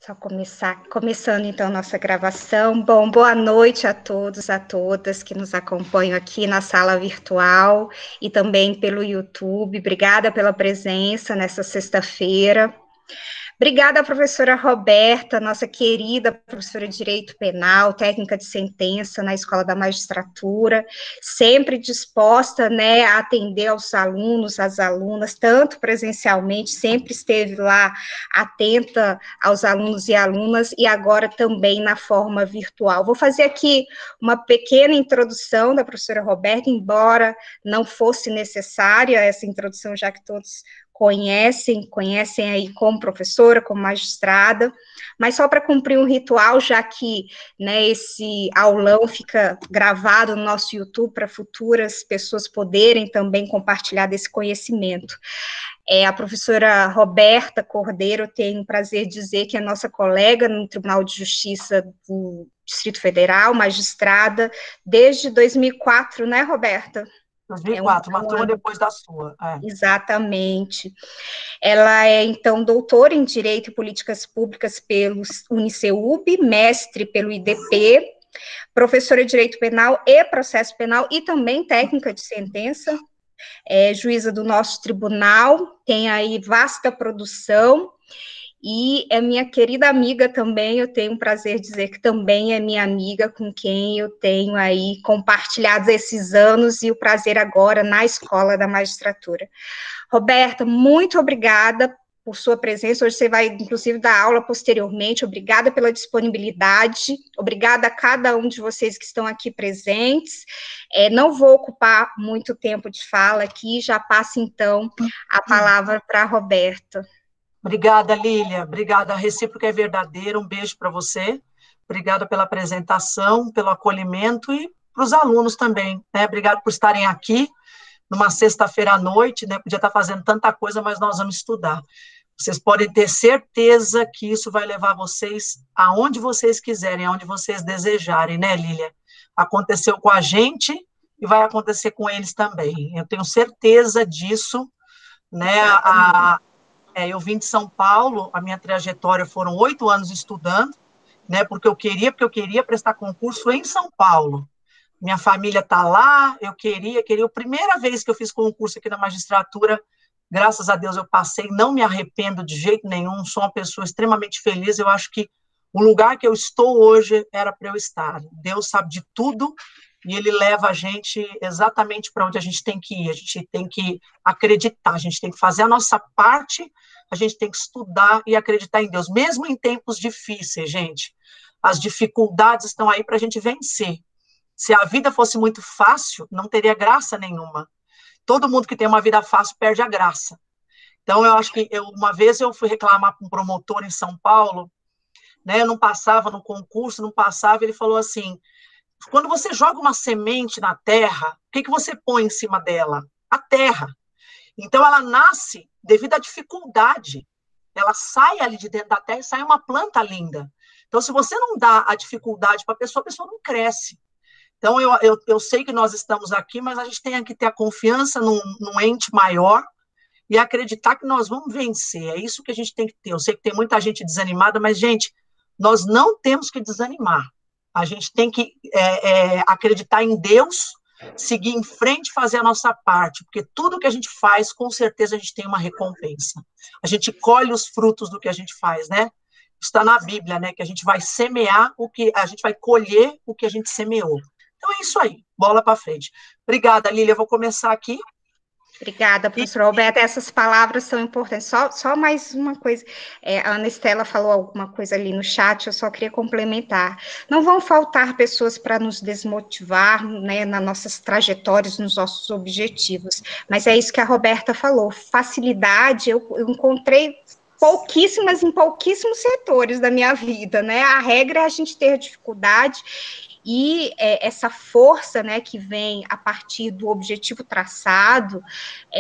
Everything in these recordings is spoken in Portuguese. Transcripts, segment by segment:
Só começando então nossa gravação. Bom, boa noite a todos, a todas que nos acompanham aqui na sala virtual e também pelo YouTube. Obrigada pela presença nessa sexta-feira. Obrigada, professora Roberta, nossa querida professora de Direito Penal, técnica de sentença na Escola da Magistratura, sempre disposta, né, a atender aos alunos, às alunas, tanto presencialmente, sempre esteve lá atenta aos alunos e alunas, e agora também na forma virtual. Vou fazer aqui uma pequena introdução da professora Roberta, embora não fosse necessária essa introdução, já que todos conhecem aí como professora, como magistrada, mas só para cumprir um ritual, já que, né, esse aulão fica gravado no nosso YouTube para futuras pessoas poderem também compartilhar desse conhecimento. A professora Roberta Cordeiro, tem o prazer de dizer que é nossa colega no Tribunal de Justiça do Distrito Federal, magistrada, desde 2004, né, Roberta? 2004, uma turma depois da sua. Exatamente. Ela é, então, doutora em Direito e Políticas Públicas pelo Uniceub, mestre pelo IDP, professora de Direito Penal e Processo Penal e também técnica de sentença, juíza do nosso tribunal, tem aí vasta produção, e é minha querida amiga também, eu tenho o prazer de dizer que também é minha amiga, com quem eu tenho aí compartilhado esses anos e o prazer agora na Escola da Magistratura. Roberta, muito obrigada por sua presença, hoje você vai, inclusive, dar aula posteriormente, obrigada pela disponibilidade, obrigada a cada um de vocês que estão aqui presentes, não vou ocupar muito tempo de fala aqui, já passo, então, a palavra para a Roberta. Obrigada, Lília. Obrigada. A recíproca é verdadeira. Um beijo para você. Obrigada pela apresentação, pelo acolhimento e para os alunos também, né? Obrigado por estarem aqui numa sexta-feira à noite, né? Podia estar fazendo tanta coisa, mas nós vamos estudar. Vocês podem ter certeza que isso vai levar vocês aonde vocês quiserem, aonde vocês desejarem, né, Lília? Aconteceu com a gente e vai acontecer com eles também. Eu tenho certeza disso, né? Eu vim de São Paulo, a minha trajetória foram 8 anos estudando, né, porque eu queria prestar concurso em São Paulo. Minha família está lá, eu queria. A primeira vez que eu fiz concurso aqui na magistratura, graças a Deus eu passei, não me arrependo de jeito nenhum, sou uma pessoa extremamente feliz, eu acho que o lugar que eu estou hoje era para eu estar. Deus sabe de tudo, e Ele leva a gente exatamente para onde a gente tem que ir, a gente tem que acreditar, a gente tem que fazer a nossa parte, a gente tem que estudar e acreditar em Deus, mesmo em tempos difíceis, gente. As dificuldades estão aí para a gente vencer. Se a vida fosse muito fácil, não teria graça nenhuma. Todo mundo que tem uma vida fácil perde a graça. Então, eu acho que uma vez eu fui reclamar com um promotor em São Paulo, né, eu não passava no concurso, não passava, ele falou assim, quando você joga uma semente na terra, o que você põe em cima dela? A terra. Então, ela nasce devido à dificuldade. Ela sai ali de dentro da terra e sai uma planta linda. Então, se você não dá a dificuldade para a pessoa não cresce. Então, eu sei que nós estamos aqui, mas a gente tem que ter a confiança num ente maior e acreditar que nós vamos vencer. É isso que a gente tem que ter. Eu sei que tem muita gente desanimada, mas, gente, nós não temos que desanimar. A gente tem que acreditar em Deus, seguir em frente, fazer a nossa parte, porque tudo que a gente faz, com certeza a gente tem uma recompensa. A gente colhe os frutos do que a gente faz, né? Está na Bíblia, né? Que a gente vai semear a gente vai colher o que a gente semeou. Então é isso aí, bola para frente. Obrigada, Lília. Eu vou começar aqui. Obrigada, professora Roberta. Essas palavras são importantes. Só mais uma coisa. A Ana Estela falou alguma coisa ali no chat, eu só queria complementar. Não vão faltar pessoas para nos desmotivar, né, nas nossas trajetórias, nos nossos objetivos. Mas é isso que a Roberta falou. Facilidade, eu encontrei pouquíssimas em pouquíssimos setores da minha vida, né? A regra é a gente ter dificuldade. e essa força, né, que vem a partir do objetivo traçado,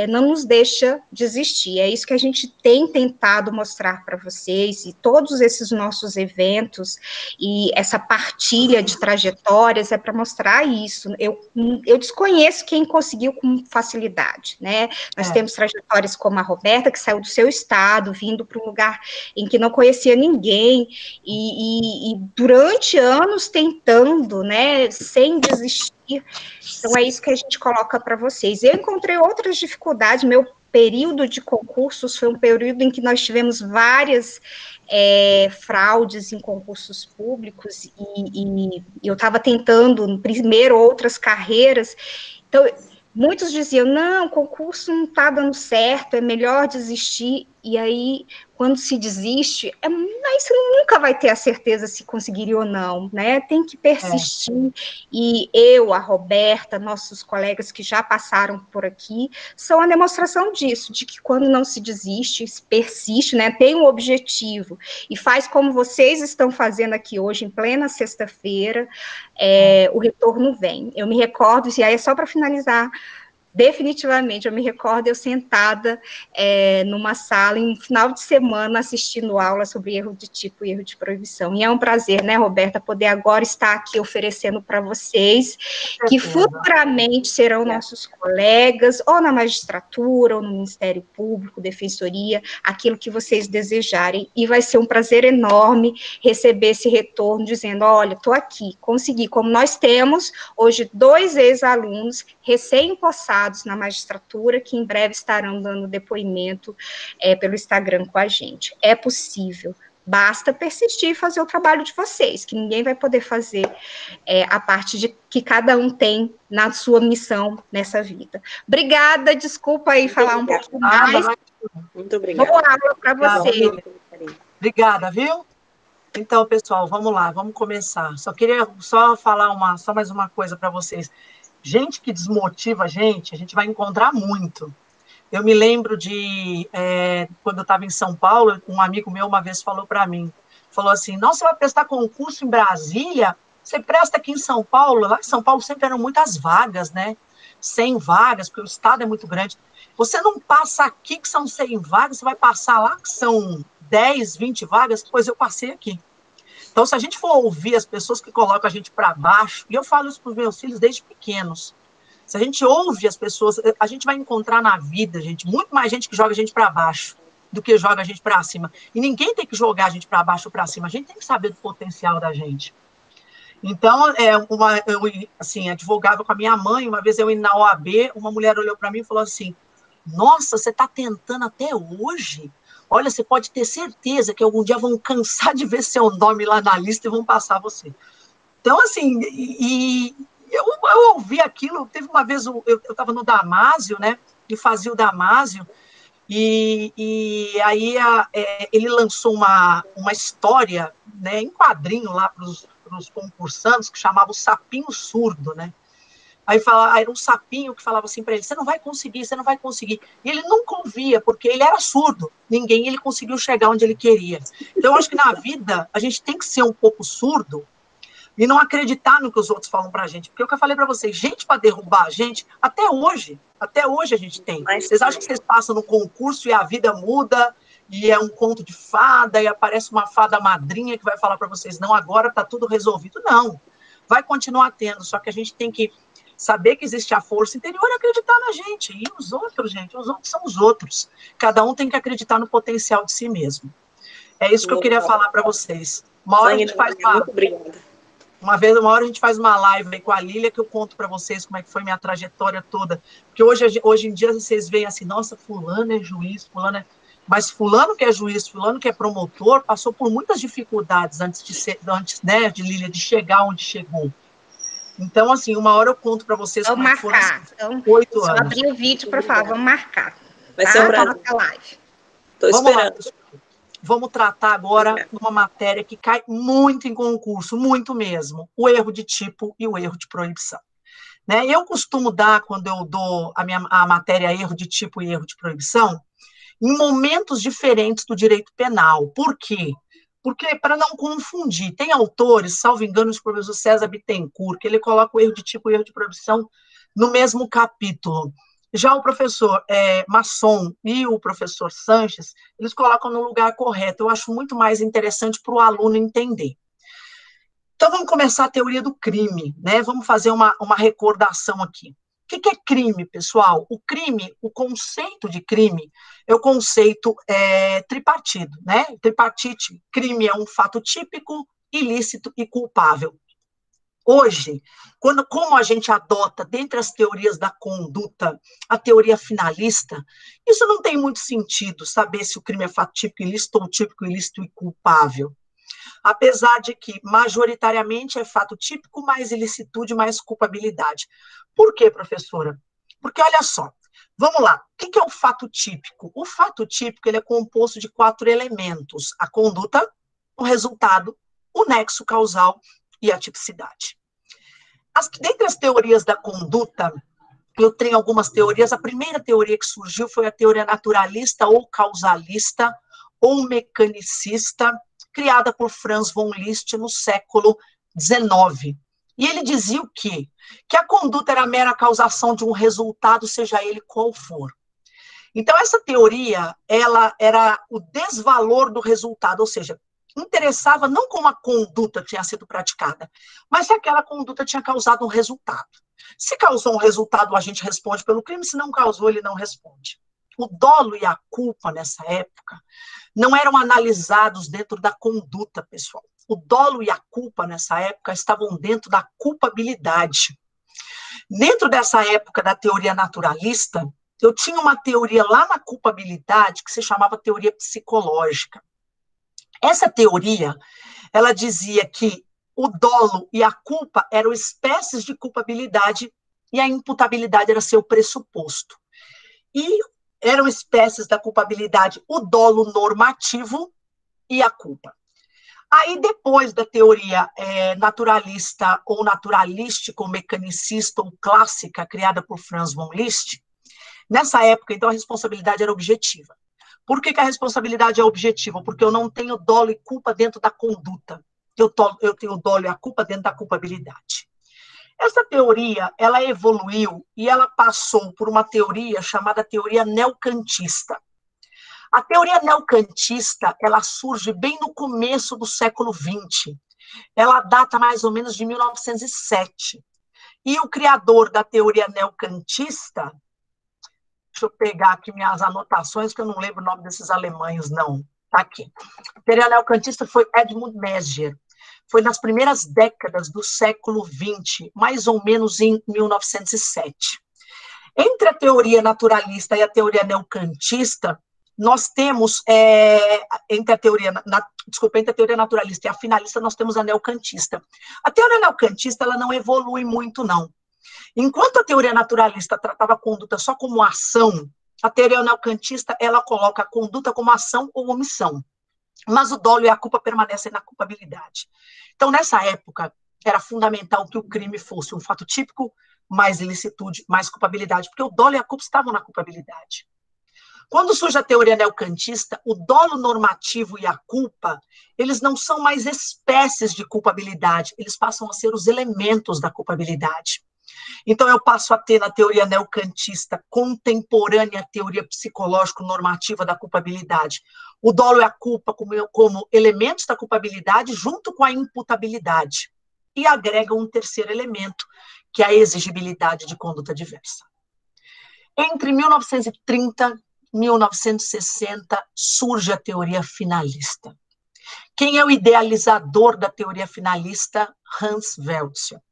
não nos deixa desistir. É isso que a gente tem tentado mostrar para vocês, e todos esses nossos eventos e essa partilha de trajetórias é para mostrar isso. Eu desconheço quem conseguiu com facilidade, né? Nós temos trajetórias como a Roberta, que saiu do seu estado, vindo para um lugar em que não conhecia ninguém, e durante anos tentando, né, sem desistir. Então, é isso que a gente coloca para vocês. Eu encontrei outras dificuldades, meu período de concursos foi um período em que nós tivemos várias fraudes em concursos públicos, e eu estava tentando, primeiro, outras carreiras, então, muitos diziam, não, o concurso não está dando certo, é melhor desistir, e aí, quando se desiste, aí você nunca vai ter a certeza se conseguiria ou não, né? Tem que persistir, e eu, a Roberta, nossos colegas que já passaram por aqui, são a demonstração disso, de que quando não se desiste, se persiste, né? Tem um objetivo, e faz como vocês estão fazendo aqui hoje, em plena sexta-feira, o retorno vem. Eu me recordo, e aí é só para finalizar, definitivamente, eu me recordo eu sentada numa sala em um final de semana assistindo aula sobre erro de tipo e erro de proibição. E é um prazer, né, Roberta, poder agora estar aqui oferecendo para vocês, que futuramente serão nossos colegas, ou na magistratura, ou no Ministério Público, Defensoria, aquilo que vocês desejarem. E vai ser um prazer enorme receber esse retorno, dizendo, olha, estou aqui, consegui, como nós temos hoje 2 ex-alunos recém-possados na magistratura, que em breve estarão dando depoimento pelo Instagram com a gente. É possível, basta persistir e fazer o trabalho de vocês, que ninguém vai poder fazer a parte de que cada um tem na sua missão nessa vida. Obrigada, desculpa aí falar um pouquinho mais. Muito obrigada. Boa aula para você. Obrigada, viu? Então, pessoal, vamos lá, vamos começar. Só queria falar só mais uma coisa para vocês. Gente que desmotiva a gente vai encontrar muito. Eu me lembro quando eu estava em São Paulo, um amigo meu uma vez falou para mim, falou assim, não, você vai prestar concurso em Brasília? Você presta aqui em São Paulo? Lá em São Paulo sempre eram muitas vagas, né? 100 vagas, porque o estado é muito grande. Você não passa aqui que são 100 vagas, você vai passar lá que são 10, 20 vagas, pois eu passei aqui. Então, se a gente for ouvir as pessoas que colocam a gente para baixo, e eu falo isso para os meus filhos desde pequenos, se a gente ouve as pessoas, a gente vai encontrar na vida, gente, muito mais gente que joga a gente para baixo do que joga a gente para cima. E ninguém tem que jogar a gente para baixo ou para cima, a gente tem que saber do potencial da gente. Então, eu assim, advogava com a minha mãe, uma vez eu indo na OAB, uma mulher olhou para mim e falou assim, nossa, você está tentando até hoje? Olha, você pode ter certeza que algum dia vão cansar de ver seu nome lá na lista e vão passar você. Então, assim, eu ouvi aquilo, teve uma vez, eu estava no Damásio, né, e fazia o Damásio, e aí ele lançou uma história, né, em quadrinho lá para os concursantes, que chamava o Sapinho Surdo, né? Aí era um sapinho que falava assim para ele, você não vai conseguir, você não vai conseguir. E ele nunca ouvia, porque ele era surdo. Ele conseguiu chegar onde ele queria. Então, eu acho que na vida, a gente tem que ser um pouco surdo e não acreditar no que os outros falam para a gente. Porque é o que eu falei para vocês, gente para derrubar a gente, até hoje a gente tem. Vocês acham que vocês passam no concurso e a vida muda, e é um conto de fada, e aparece uma fada madrinha que vai falar para vocês, não, agora está tudo resolvido. Não, vai continuar tendo, só que a gente tem que saber que existe a força interior e acreditar na gente. E os outros, gente, os outros são os outros. Cada um tem que acreditar no potencial de si mesmo. É isso que eu queria falar para vocês. Uma hora a gente faz uma hora a gente faz uma live aí com a Lília, que eu conto para vocês como é que foi minha trajetória toda. Porque hoje em dia vocês veem assim, nossa, fulano é juiz, fulano é... Mas fulano que é juiz, fulano que é promotor, passou por muitas dificuldades antes, né, de Lília, de chegar onde chegou. Então, assim, uma hora eu conto para vocês como é que foram então, 8 anos. Só abrir o vídeo para falar, vamos marcar. Vai ser um prazer. Estou esperando. Vamos tratar agora uma matéria que cai muito em concurso, muito mesmo, o erro de tipo e o erro de proibição. Né? Eu costumo dar, quando eu dou a matéria erro de tipo e erro de proibição, em momentos diferentes do direito penal. Por quê? Porque, para não confundir, tem autores, salvo engano, o professor César Bittencourt, que ele coloca o erro de tipo e o erro de produção no mesmo capítulo. Já o professor Masson e o professor Sanches, eles colocam no lugar correto. Eu acho muito mais interessante para o aluno entender. Então, vamos começar a teoria do crime, né? Vamos fazer uma recordação aqui. O que é crime, pessoal? O crime, o conceito de crime é o conceito tripartido, né? Tripartite, crime é um fato típico, ilícito e culpável. Hoje, como a gente adota, dentre as teorias da conduta, a teoria finalista, isso não tem muito sentido, saber se o crime é fato típico, ilícito ou típico, ilícito e culpável. Apesar de que, majoritariamente, é fato típico, mais ilicitude, mais culpabilidade. Por quê, professora? Porque, olha só, vamos lá, o que é o fato típico? O fato típico ele é composto de 4 elementos: a conduta, o resultado, o nexo causal e a tipicidade. Dentre as teorias da conduta, eu tenho algumas teorias. A primeira teoria que surgiu foi a teoria naturalista ou causalista ou mecanicista, criada por Franz von Liszt no século XIX. E ele dizia o quê? Que a conduta era a mera causação de um resultado, seja ele qual for. Então, essa teoria, ela era o desvalor do resultado, ou seja, interessava não como a conduta tinha sido praticada, mas se aquela conduta tinha causado um resultado. Se causou um resultado, a gente responde pelo crime, se não causou, ele não responde. O dolo e a culpa, nessa época, não eram analisados dentro da conduta, pessoal. O dolo e a culpa, nessa época, estavam dentro da culpabilidade. Dentro dessa época da teoria naturalista, eu tinha uma teoria lá na culpabilidade que se chamava teoria psicológica. Essa teoria, ela dizia que o dolo e a culpa eram espécies de culpabilidade e a imputabilidade era seu pressuposto. E eram espécies da culpabilidade o dolo normativo e a culpa. Aí, depois da teoria naturalista ou naturalística ou mecanicista ou clássica, criada por Franz von Liszt, nessa época, então, a responsabilidade era objetiva. Por que a responsabilidade é objetiva? Porque eu não tenho dolo e culpa dentro da conduta. Eu tenho dolo e a culpa dentro da culpabilidade. Essa teoria, ela evoluiu e ela passou por uma teoria chamada teoria neocantista. A teoria neocantista, ela surge bem no começo do século XX. Ela data mais ou menos de 1907. E o criador da teoria neocantista, deixa eu pegar aqui minhas anotações, que eu não lembro o nome desses alemães, não. Tá aqui. A teoria neocantista foi Edmund Mesmer. Foi nas primeiras décadas do século XX, mais ou menos em 1907. Entre a teoria naturalista e a teoria neocantista, nós temos, entre a teoria naturalista e a finalista, nós temos a neocantista. A teoria neocantista, ela não evolui muito, não. Enquanto a teoria naturalista tratava a conduta só como ação, a teoria neocantista, ela coloca a conduta como ação ou omissão. Mas o dolo e a culpa permanecem na culpabilidade. Então, nessa época, era fundamental que o crime fosse um fato típico, mais ilicitude, mais culpabilidade, porque o dolo e a culpa estavam na culpabilidade. Quando surge a teoria neocantista, o dolo normativo e a culpa, eles não são mais espécies de culpabilidade, eles passam a ser os elementos da culpabilidade. Então, eu passo a ter na teoria neocantista, contemporânea à teoria psicológico-normativa da culpabilidade, o dolo e a culpa como elementos da culpabilidade junto com a imputabilidade. E agrega um terceiro elemento, que é a exigibilidade de conduta diversa. Entre 1930 e 1960, surge a teoria finalista. Quem é o idealizador da teoria finalista? Hans Welzel.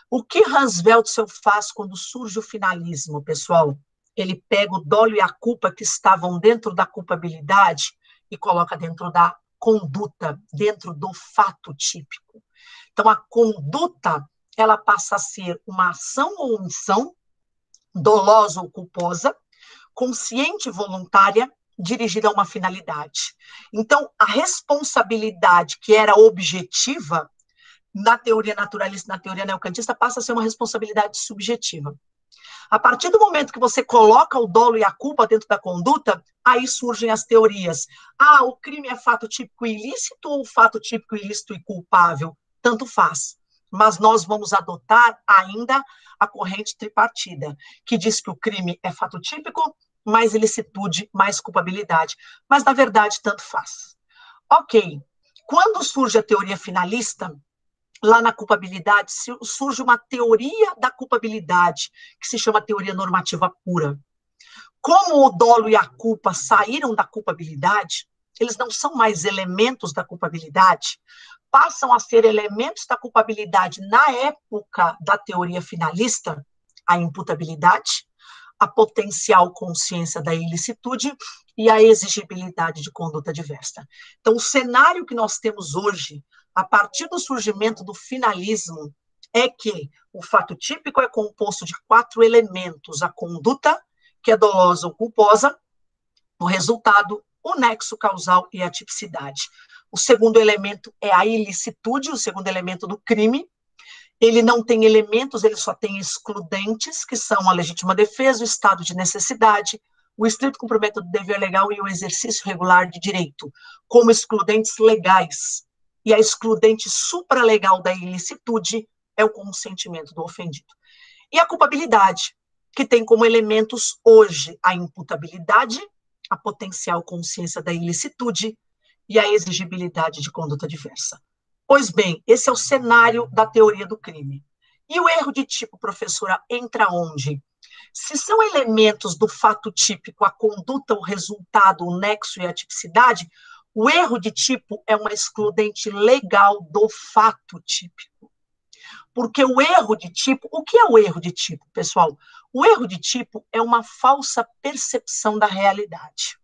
O que Hans Welzel faz quando surge o finalismo, pessoal? Ele pega o dolo e a culpa que estavam dentro da culpabilidade e coloca dentro da conduta, dentro do fato típico. Então, a conduta, ela passa a ser uma ação ou omissão, dolosa ou culposa, consciente e voluntária, dirigida a uma finalidade. Então, a responsabilidade que era objetiva, na teoria naturalista, na teoria neocantista, passa a ser uma responsabilidade subjetiva. A partir do momento que você coloca o dolo e a culpa dentro da conduta, aí surgem as teorias. Ah, o crime é fato típico ilícito ou fato típico ilícito e culpável? Tanto faz. Mas nós vamos adotar ainda a corrente tripartida, que diz que o crime é fato típico, mais ilicitude, mais culpabilidade. Mas, na verdade, tanto faz. Ok. Quando surge a teoria finalista, lá na culpabilidade, surge uma teoria da culpabilidade, que se chama teoria normativa pura. Como o dolo e a culpa saíram da culpabilidade, eles não são mais elementos da culpabilidade, passam a ser elementos da culpabilidade na época da teoria finalista, a imputabilidade, a potencial consciência da ilicitude e a exigibilidade de conduta diversa. Então, o cenário que nós temos hoje, a partir do surgimento do finalismo, é que o fato típico é composto de 4 elementos: a conduta, que é dolosa ou culposa, o resultado, o nexo causal e a tipicidade. O segundo elemento é a ilicitude, o segundo elemento do crime. Ele não tem elementos, ele só tem excludentes, que são a legítima defesa, o estado de necessidade, o estrito cumprimento do dever legal e o exercício regular de direito, como excludentes legais. E a excludente supralegal da ilicitude é o consentimento do ofendido. E a culpabilidade, que tem como elementos hoje a imputabilidade, a potencial consciência da ilicitude e a exigibilidade de conduta diversa. Pois bem, esse é o cenário da teoria do crime. E o erro de tipo, professora, entra onde? Se são elementos do fato típico, a conduta, o resultado, o nexo e a tipicidade, o erro de tipo é uma excludente legal do fato típico. Porque o erro de tipo, o que é o erro de tipo, pessoal? O erro de tipo é uma falsa percepção da realidade.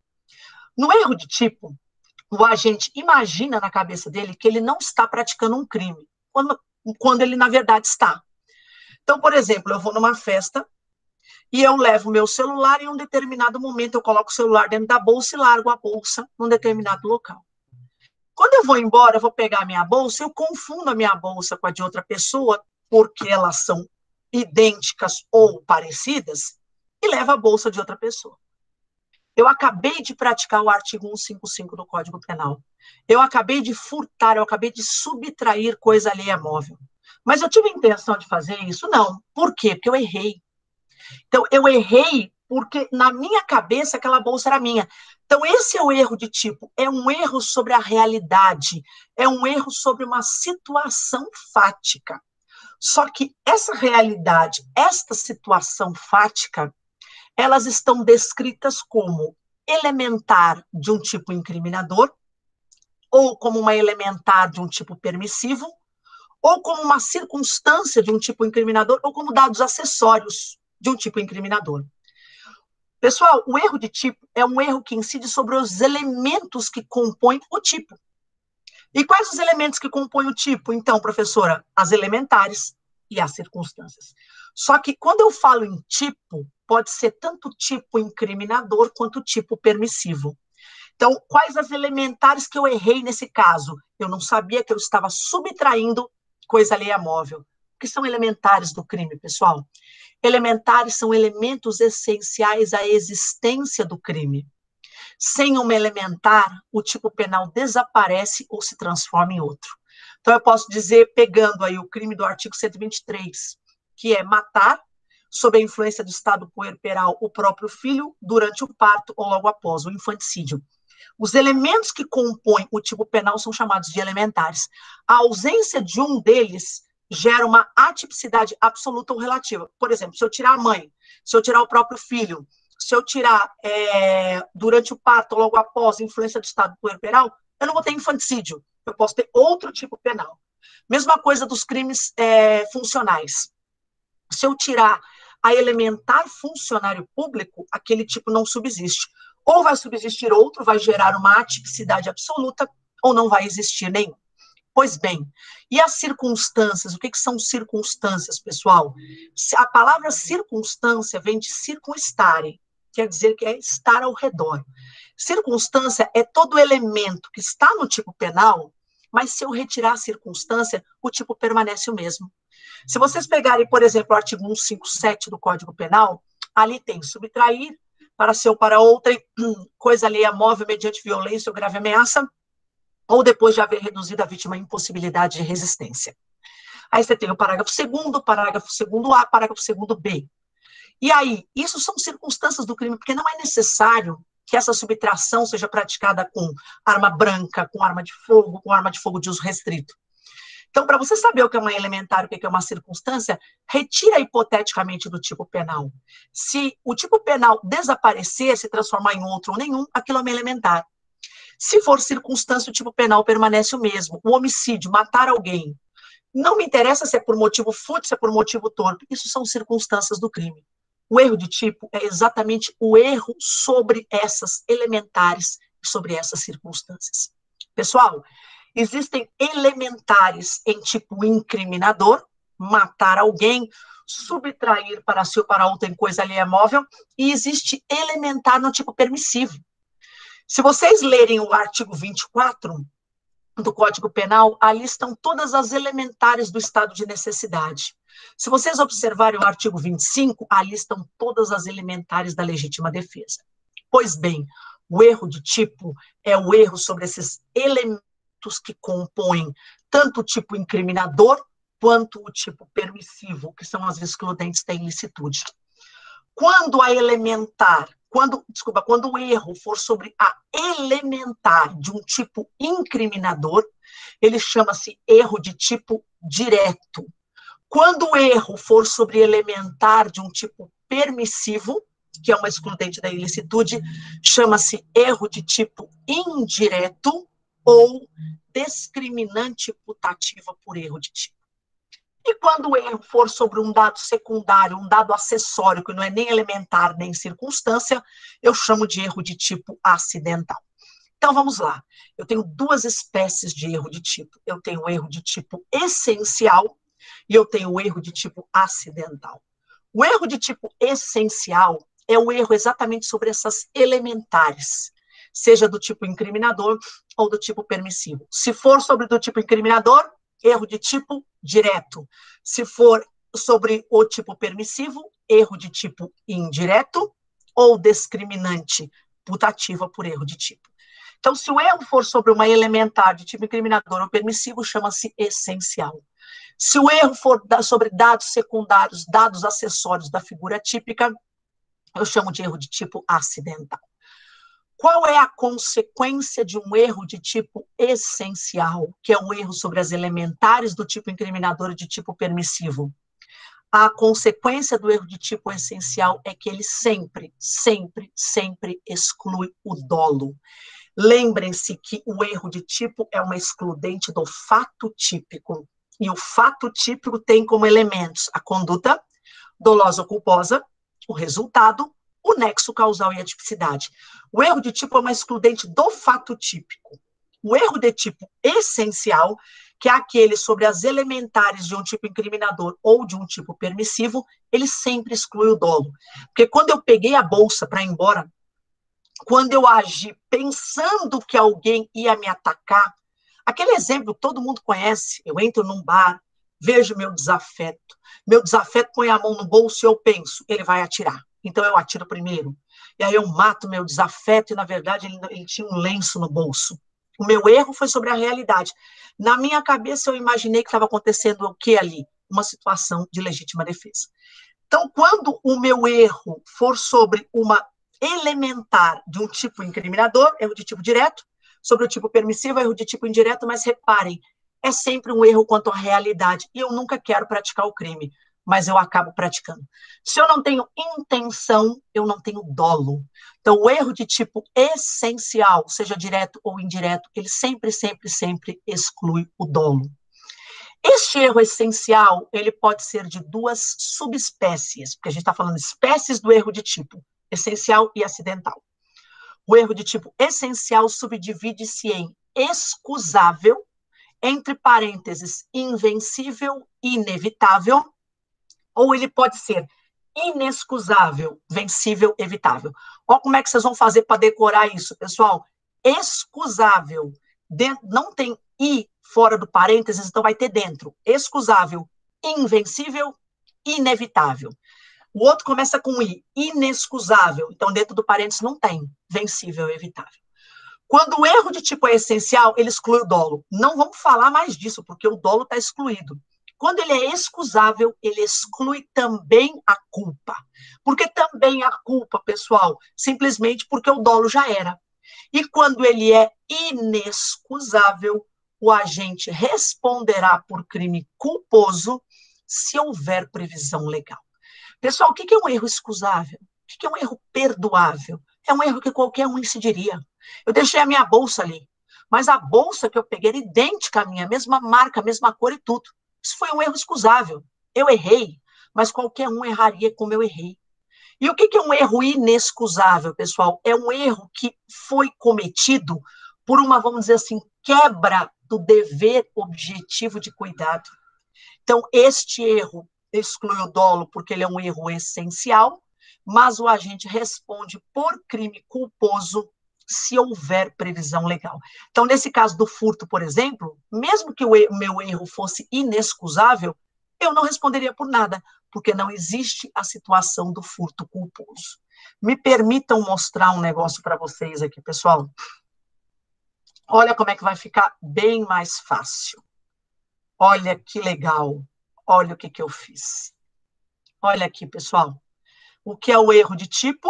No erro de tipo, o agente imagina na cabeça dele que ele não está praticando um crime, quando ele, na verdade, está. Então, por exemplo, eu vou numa festa e eu levo meu celular e em um determinado momento eu coloco o celular dentro da bolsa e largo a bolsa num determinado local. Quando eu vou embora, eu vou pegar a minha bolsa, eu confundo a minha bolsa com a de outra pessoa, porque elas são idênticas ou parecidas, e levo a bolsa de outra pessoa. Eu acabei de praticar o artigo 155 do Código Penal. Eu acabei de furtar, eu acabei de subtrair coisa alheia móvel. Mas eu tive a intenção de fazer isso? Não. Por quê? Porque eu errei. Então, eu errei porque na minha cabeça aquela bolsa era minha. Então, esse é o erro de tipo. É um erro sobre a realidade. É um erro sobre uma situação fática. Só que essa realidade, esta situação fática, elas estão descritas como elementar de um tipo incriminador, ou como uma elementar de um tipo permissivo, ou como uma circunstância de um tipo incriminador, ou como dados acessórios de um tipo incriminador. Pessoal, o erro de tipo é um erro que incide sobre os elementos que compõem o tipo. E quais os elementos que compõem o tipo? Então, professora, as elementares e as circunstâncias. Só que quando eu falo em tipo, pode ser tanto tipo incriminador quanto tipo permissivo. Então, quais as elementares que eu errei nesse caso? Eu não sabia que eu estava subtraindo coisa alheia móvel. O que são elementares do crime, pessoal? Elementares são elementos essenciais à existência do crime. Sem uma elementar, o tipo penal desaparece ou se transforma em outro. Então, eu posso dizer, pegando aí o crime do artigo 123, que é matar, sob a influência do estado puerperal, o próprio filho durante o parto ou logo após, o infanticídio. Os elementos que compõem o tipo penal são chamados de elementares. A ausência de um deles gera uma atipicidade absoluta ou relativa. Por exemplo, se eu tirar a mãe, se eu tirar o próprio filho, se eu tirar durante o parto ou logo após a influência do estado puerperal, eu não vou ter infanticídio, eu posso ter outro tipo penal. Mesma coisa dos crimes funcionais. Se eu tirar a elementar funcionário público, aquele tipo não subsiste. Ou vai subsistir outro, vai gerar uma atipicidade absoluta, ou não vai existir nenhum. Pois bem, e as circunstâncias? O que são circunstâncias, pessoal? A palavra circunstância vem de circunstare, quer dizer que é estar ao redor. Circunstância é todo elemento que está no tipo penal mas se eu retirar a circunstância, o tipo permanece o mesmo. Se vocês pegarem, por exemplo, o artigo 157 do Código Penal, ali tem subtrair para ser ou para outra coisa alheia móvel mediante violência ou grave ameaça, ou depois de haver reduzido a vítima à impossibilidade de resistência. Aí você tem o parágrafo 2º, parágrafo 2º A, parágrafo 2º B. E aí, isso são circunstâncias do crime, porque não é necessário que essa subtração seja praticada com arma branca, com arma de fogo de uso restrito. Então, para você saber o que é uma elementar, o que é uma circunstância, retira hipoteticamente do tipo penal. Se o tipo penal desaparecer, se transformar em outro ou nenhum, aquilo é uma elementar. Se for circunstância, o tipo penal permanece o mesmo. O homicídio, matar alguém, não me interessa se é por motivo fútil, se é por motivo torpe, isso são circunstâncias do crime. O erro de tipo é exatamente o erro sobre essas elementares, sobre essas circunstâncias. Pessoal, existem elementares em tipo incriminador, matar alguém, subtrair para si ou para outra em coisa alheia móvel, e existe elementar no tipo permissivo. Se vocês lerem o artigo 24 do Código Penal, ali estão todas as elementares do estado de necessidade. Se vocês observarem o artigo 25, ali estão todas as elementares da legítima defesa. Pois bem, o erro de tipo é o erro sobre esses elementos que compõem tanto o tipo incriminador quanto o tipo permissivo, que são as excludentes da ilicitude. Quando o erro for sobre a elementar de um tipo incriminador, ele chama-se erro de tipo direto. Quando o erro for sobre elementar de um tipo permissivo, que é uma excludente da ilicitude, chama-se erro de tipo indireto ou discriminante putativa por erro de tipo. E quando o erro for sobre um dado secundário, um dado acessório, que não é nem elementar nem circunstância, eu chamo de erro de tipo acidental. Então, vamos lá. Eu tenho duas espécies de erro de tipo. Eu tenho o erro de tipo essencial e eu tenho o erro de tipo acidental. O erro de tipo essencial é o erro exatamente sobre essas elementares, seja do tipo incriminador ou do tipo permissivo. Se for sobre do tipo incriminador, erro de tipo direto. Se for sobre o tipo permissivo, erro de tipo indireto ou discriminante putativa por erro de tipo. Então, se o erro for sobre uma elementar de tipo incriminador ou permissivo, chama-se essencial. Se o erro for sobre dados secundários, dados acessórios da figura típica, eu chamo de erro de tipo acidental. Qual é a consequência de um erro de tipo essencial, que é um erro sobre as elementares do tipo incriminador e de tipo permissivo? A consequência do erro de tipo essencial é que ele sempre exclui o dolo. Lembrem-se que o erro de tipo é uma excludente do fato típico. E o fato típico tem como elementos a conduta dolosa ou culposa, o resultado, o nexo causal e a tipicidade. O erro de tipo é uma excludente do fato típico. O erro de tipo essencial, que é aquele sobre as elementares de um tipo incriminador ou de um tipo permissivo, ele sempre exclui o dolo. Porque quando eu peguei a bolsa para ir embora, quando eu agi pensando que alguém ia me atacar, aquele exemplo que todo mundo conhece, eu entro num bar, vejo meu desafeto põe a mão no bolso e eu penso, ele vai atirar. Então eu atiro primeiro. E aí eu mato meu desafeto e, na verdade, ele tinha um lenço no bolso. O meu erro foi sobre a realidade. Na minha cabeça, eu imaginei que estava acontecendo o que ali? Uma situação de legítima defesa. Então, quando o meu erro for sobre uma elementar de um tipo incriminador, erro de tipo direto, sobre o tipo permissivo, erro de tipo indireto, mas reparem, é sempre um erro quanto à realidade. E eu nunca quero praticar o crime, mas eu acabo praticando. Se eu não tenho intenção, eu não tenho dolo. Então, o erro de tipo essencial, seja direto ou indireto, ele sempre exclui o dolo. Este erro essencial, ele pode ser de duas subespécies, porque a gente está falando de espécies do erro de tipo essencial e acidental. O erro de tipo essencial subdivide-se em excusável, entre parênteses, invencível e inevitável, ou ele pode ser inexcusável, vencível, evitável. Olha como é que vocês vão fazer para decorar isso, pessoal. Excusável, não tem I fora do parênteses, então vai ter dentro excusável, invencível, inevitável. O outro começa com I, inexcusável, então dentro do parênteses não tem vencível e evitável. Quando o erro de tipo é essencial, ele exclui o dolo. Não vamos falar mais disso, porque o dolo está excluído. Quando ele é excusável, ele exclui também a culpa. Por que também a culpa, pessoal? Simplesmente porque o dolo já era. E quando ele é inexcusável, o agente responderá por crime culposo se houver previsão legal. Pessoal, o que é um erro excusável? O que é um erro perdoável? É um erro que qualquer um incidiria. Eu deixei a minha bolsa ali, mas a bolsa que eu peguei era idêntica à minha, mesma marca, mesma cor e tudo. Isso foi um erro excusável. Eu errei, mas qualquer um erraria como eu errei. E o que é um erro inexcusável, pessoal? É um erro que foi cometido por uma, vamos dizer assim, quebra do dever objetivo de cuidado. Então, este erro exclui o dolo porque ele é um erro essencial, mas o agente responde por crime culposo se houver previsão legal. Então, nesse caso do furto, por exemplo, mesmo que o meu erro fosse inexcusável, eu não responderia por nada, porque não existe a situação do furto culposo. Me permitam mostrar um negócio para vocês aqui, pessoal. Olha como é que vai ficar bem mais fácil. Olha que legal. Olha o que eu fiz. Olha aqui, pessoal. O que é o erro de tipo?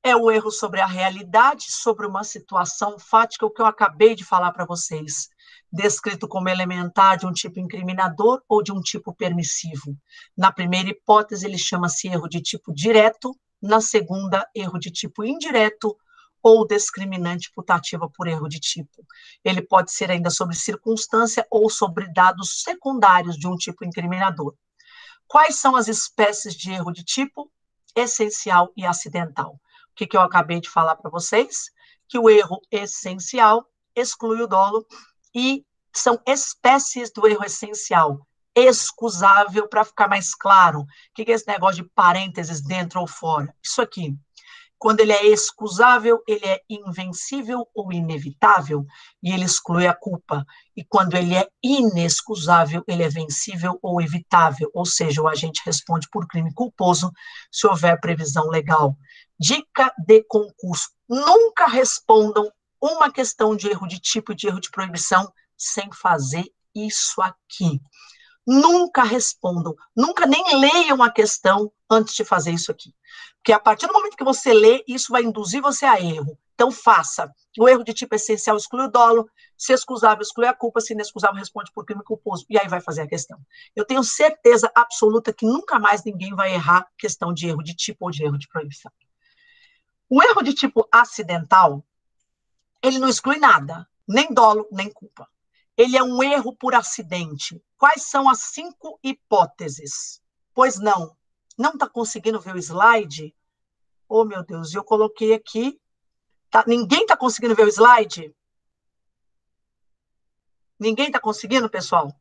É o erro sobre a realidade, sobre uma situação fática, o que eu acabei de falar para vocês, descrito como elementar de um tipo incriminador ou de um tipo permissivo. Na primeira hipótese, ele chama-se erro de tipo direto, na segunda, erro de tipo indireto, ou discriminante putativa por erro de tipo. Ele pode ser ainda sobre circunstância ou sobre dados secundários de um tipo incriminador. Quais são as espécies de erro de tipo? Essencial e acidental. O que eu acabei de falar para vocês? Que o erro essencial exclui o dolo e são espécies do erro essencial. Excusável, para ficar mais claro. O que é esse negócio de parênteses dentro ou fora? Isso aqui. Quando ele é excusável, ele é invencível ou inevitável, e ele exclui a culpa. E quando ele é inexcusável, ele é vencível ou evitável, ou seja, o agente responde por crime culposo se houver previsão legal. Dica de concurso: nunca respondam uma questão de erro de tipo e de erro de proibição sem fazer isso aqui. Nunca respondam, nunca nem leiam a questão antes de fazer isso aqui. Porque a partir do momento que você lê, isso vai induzir você a erro. Então, faça. O erro de tipo essencial exclui o dolo, se excusável exclui a culpa, se inexcusável responde por crime culposo. E aí vai fazer a questão. Eu tenho certeza absoluta que nunca mais ninguém vai errar questão de erro de tipo ou de erro de proibição. O erro de tipo acidental, ele não exclui nada, nem dolo, nem culpa. Ele é um erro por acidente. Quais são as 5 hipóteses? Pois não. Não está conseguindo ver o slide? Oh, meu Deus, eu coloquei aqui. Tá, ninguém está conseguindo ver o slide? Ninguém está conseguindo, pessoal?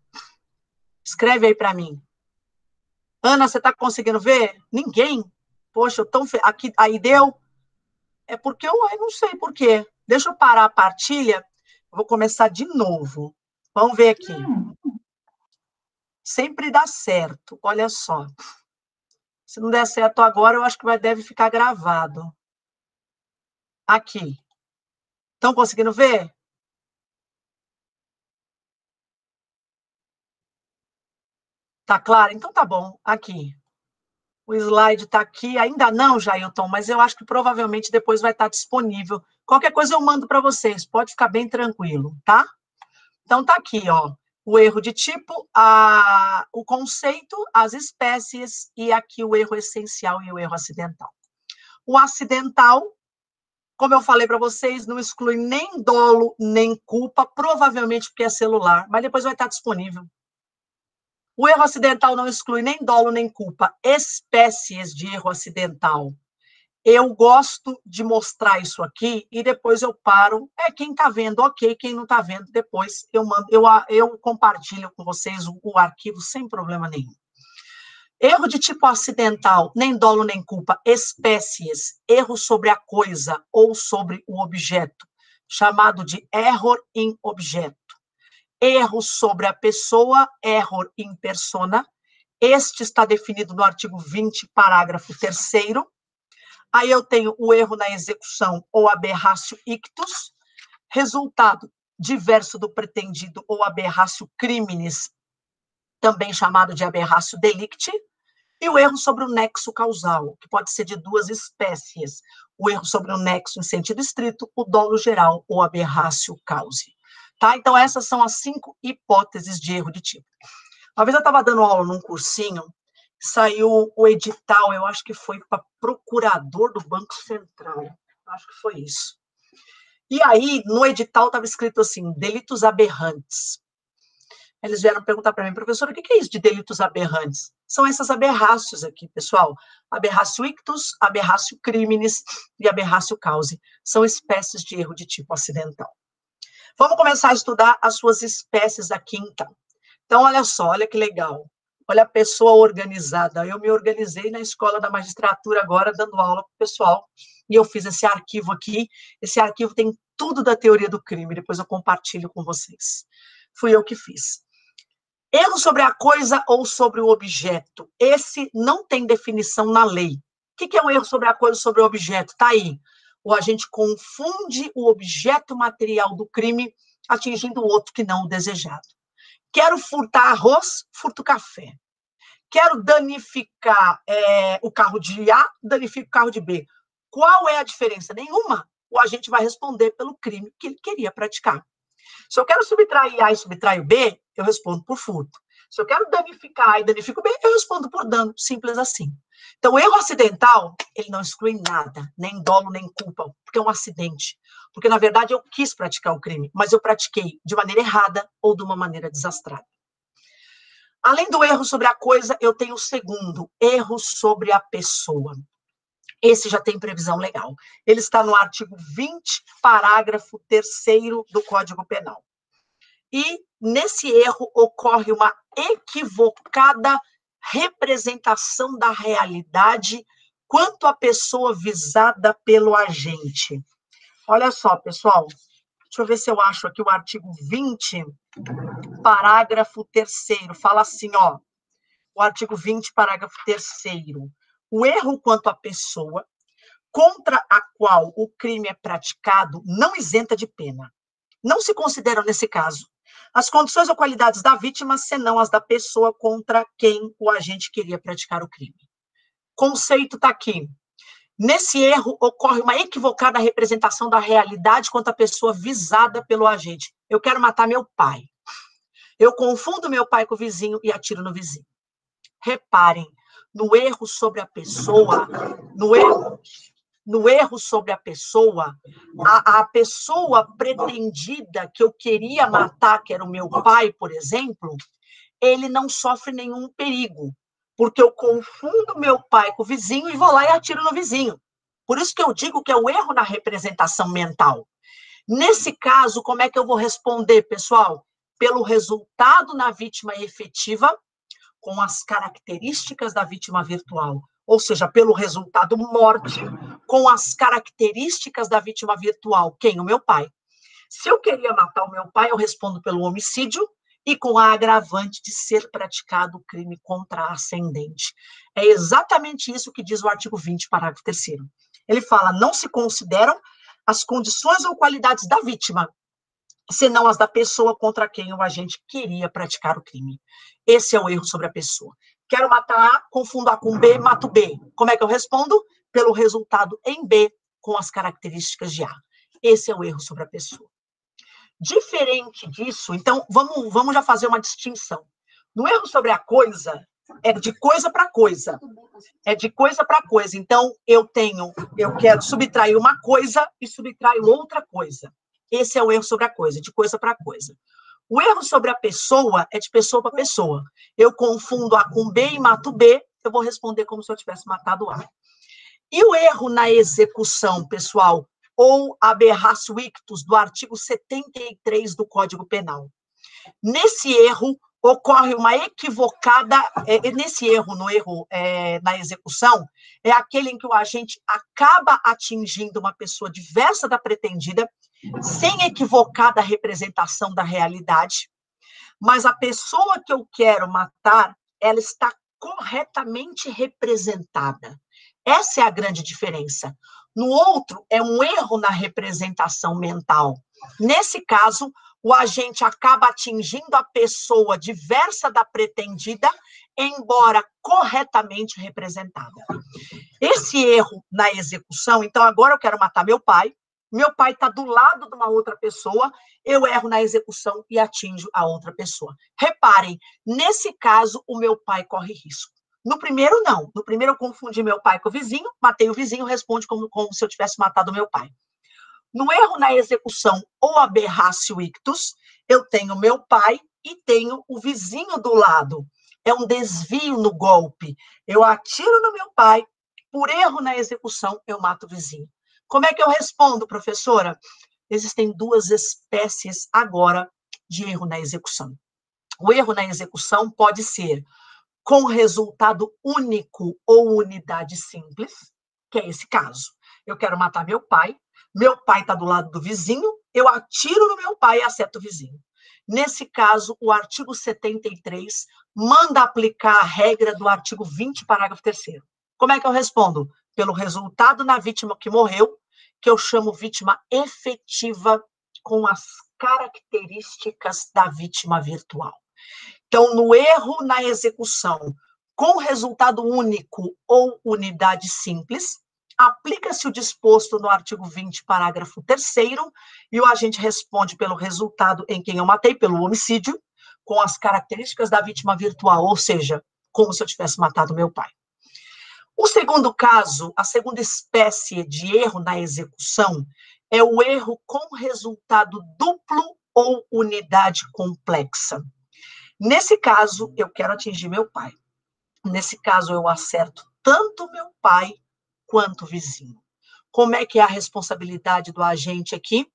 Escreve aí para mim. Ana, você está conseguindo ver? Ninguém? Poxa, eu tão aqui, aí deu? É porque eu não sei por quê. Deixa eu parar a partilha. Vou começar de novo. Vamos ver aqui. Sempre dá certo. Olha só. Se não der certo agora, eu acho que deve ficar gravado. Aqui. Estão conseguindo ver? Tá claro? Então tá bom. Aqui. O slide está aqui. Ainda não, Jailton, mas eu acho que provavelmente depois vai estar disponível. Qualquer coisa eu mando para vocês. Pode ficar bem tranquilo, tá? Então tá aqui, ó. O erro de tipo, o conceito, as espécies e aqui o erro essencial e o erro acidental. O acidental, como eu falei para vocês, não exclui nem dolo, nem culpa, provavelmente porque é celular, mas depois vai estar disponível. O erro acidental não exclui nem dolo, nem culpa. Espécies de erro acidental. Eu gosto de mostrar isso aqui e depois eu paro. Quem está vendo, ok. Quem não está vendo, depois eu mando, eu compartilho com vocês o arquivo sem problema nenhum. Erro de tipo acidental, nem dolo nem culpa. Espécies, erro sobre a coisa ou sobre o objeto, chamado de error in objeto. erro sobre a pessoa, error in persona. Este está definido no artigo 20, parágrafo 3º. Aí eu tenho o erro na execução ou aberratio ictus, resultado diverso do pretendido ou aberratio criminis, também chamado de aberratio delicti, e o erro sobre o nexo causal, que pode ser de duas espécies. O erro sobre o nexo em sentido estrito, o dolo geral ou aberratio causae. Tá? Então, essas são as 5 hipóteses de erro de tipo. Uma vez eu estava dando aula num cursinho, saiu o edital, eu acho que foi para procurador do Banco Central. Acho que foi isso. E aí, no edital estava escrito assim, delitos aberrantes. Eles vieram perguntar para mim, professor, o que é isso de delitos aberrantes? São essas aberrácios aqui, pessoal. Aberratio ictus, aberratio criminis e aberratio causae. São espécies de erro de tipo acidental. Vamos começar a estudar as suas espécies aqui, então. Então, olha só, olha que legal. Olha a pessoa organizada. Eu me organizei na escola da magistratura agora, dando aula para o pessoal. E eu fiz esse arquivo aqui. Esse arquivo tem tudo da teoria do crime. Depois eu compartilho com vocês. Fui eu que fiz. Erro sobre a coisa ou sobre o objeto. Esse não tem definição na lei. O que é um erro sobre a coisa ou sobre o objeto? Está aí. O agente confunde o objeto material do crime, atingindo o outro que não o desejado. Quero furtar arroz, furto café. Quero danificar o carro de A, danifico o carro de B. Qual é a diferença? Nenhuma. O agente vai responder pelo crime que ele queria praticar. Se eu quero subtrair A e subtraio B, eu respondo por furto. Se eu quero danificar A e danifico B, eu respondo por dano. Simples assim. Então, o erro acidental, ele não exclui nada, nem dolo, nem culpa, porque é um acidente. Porque, na verdade, eu quis praticar o crime, mas eu pratiquei de maneira errada ou de uma maneira desastrada. Além do erro sobre a coisa, eu tenho o segundo, erro sobre a pessoa. Esse já tem previsão legal. Ele está no artigo 20, parágrafo 3º do Código Penal. E, nesse erro, ocorre uma equivocada representação da realidade quanto à pessoa visada pelo agente. Olha só, pessoal, deixa eu ver se eu acho aqui o artigo 20, parágrafo 3º, fala assim, ó, o artigo 20, parágrafo 3º, o erro quanto à pessoa contra a qual o crime é praticado não isenta de pena. Não se consideram, nesse caso, as condições ou qualidades da vítima, senão as da pessoa contra quem o agente queria praticar o crime. Conceito está aqui. Nesse erro, ocorre uma equivocada representação da realidade quanto à pessoa visada pelo agente. Eu quero matar meu pai. Eu confundo meu pai com o vizinho e atiro no vizinho. Reparem, no erro sobre a pessoa, no erro sobre a pessoa, a pessoa pretendida que eu queria matar, que era o meu pai, por exemplo, ele não sofre nenhum perigo, porque eu confundo meu pai com o vizinho e vou lá e atiro no vizinho. Por isso que eu digo que é o erro na representação mental. Nesse caso, como é que eu vou responder, pessoal? Pelo resultado na vítima efetiva, com as características da vítima virtual, ou seja, pelo resultado morte, com as características da vítima virtual. Quem? O meu pai. Se eu queria matar o meu pai, eu respondo pelo homicídio e com a agravante de ser praticado o crime contra a ascendente. É exatamente isso que diz o artigo 20, parágrafo 3º. Ele fala, não se consideram as condições ou qualidades da vítima, senão as da pessoa contra quem o agente queria praticar o crime. Esse é o erro sobre a pessoa. Quero matar A, confundo A com B, mato B. Como é que eu respondo? Pelo resultado em B, com as características de A. Esse é o erro sobre a pessoa. Diferente disso, então, vamos já fazer uma distinção. No erro sobre a coisa, é de coisa para coisa. É de coisa para coisa. Então, eu quero subtrair uma coisa e subtrair outra coisa. Esse é o erro sobre a coisa, de coisa para coisa. O erro sobre a pessoa é de pessoa para pessoa. Eu confundo A com B e mato B, eu vou responder como se eu tivesse matado A. E o erro na execução, pessoal, ou aberratio ictus, do artigo 73 do Código Penal. Nesse erro, ocorre uma equivocada, na execução, é aquele em que o agente acaba atingindo uma pessoa diversa da pretendida, sem equivocada representação da realidade, mas a pessoa que eu quero matar, ela está corretamente representada. Essa é a grande diferença. No outro, é um erro na representação mental. Nesse caso, o agente acaba atingindo a pessoa diversa da pretendida, embora corretamente representada. Esse erro na execução, então agora eu quero matar meu pai está do lado de uma outra pessoa, eu erro na execução e atinjo a outra pessoa. Reparem, nesse caso, o meu pai corre risco. No primeiro, não. No primeiro, eu confundi meu pai com o vizinho, matei o vizinho, responde como se eu tivesse matado meu pai. No erro na execução ou aberratio ictus, eu tenho meu pai e tenho o vizinho do lado. É um desvio no golpe. Eu atiro no meu pai, por erro na execução, eu mato o vizinho. Como é que eu respondo, professora? Existem duas espécies agora de erro na execução. O erro na execução pode ser com resultado único ou unidade simples, que é esse caso. Eu quero matar meu pai está do lado do vizinho, eu atiro no meu pai e acerto o vizinho. Nesse caso, o artigo 73 manda aplicar a regra do artigo 20, parágrafo 3º. Como é que eu respondo? Pelo resultado na vítima que morreu, que eu chamo vítima efetiva com as características da vítima virtual. Então, no erro na execução, com resultado único ou unidade simples, aplica-se o disposto no artigo 20, parágrafo 3º, e o agente responde pelo resultado em quem eu matei, pelo homicídio, com as características da vítima virtual, ou seja, como se eu tivesse matado meu pai. O segundo caso, a segunda espécie de erro na execução, é o erro com resultado duplo ou unidade complexa. Nesse caso, eu quero atingir meu pai. Nesse caso, eu acerto tanto meu pai quanto o vizinho. Como é que é a responsabilidade do agente aqui?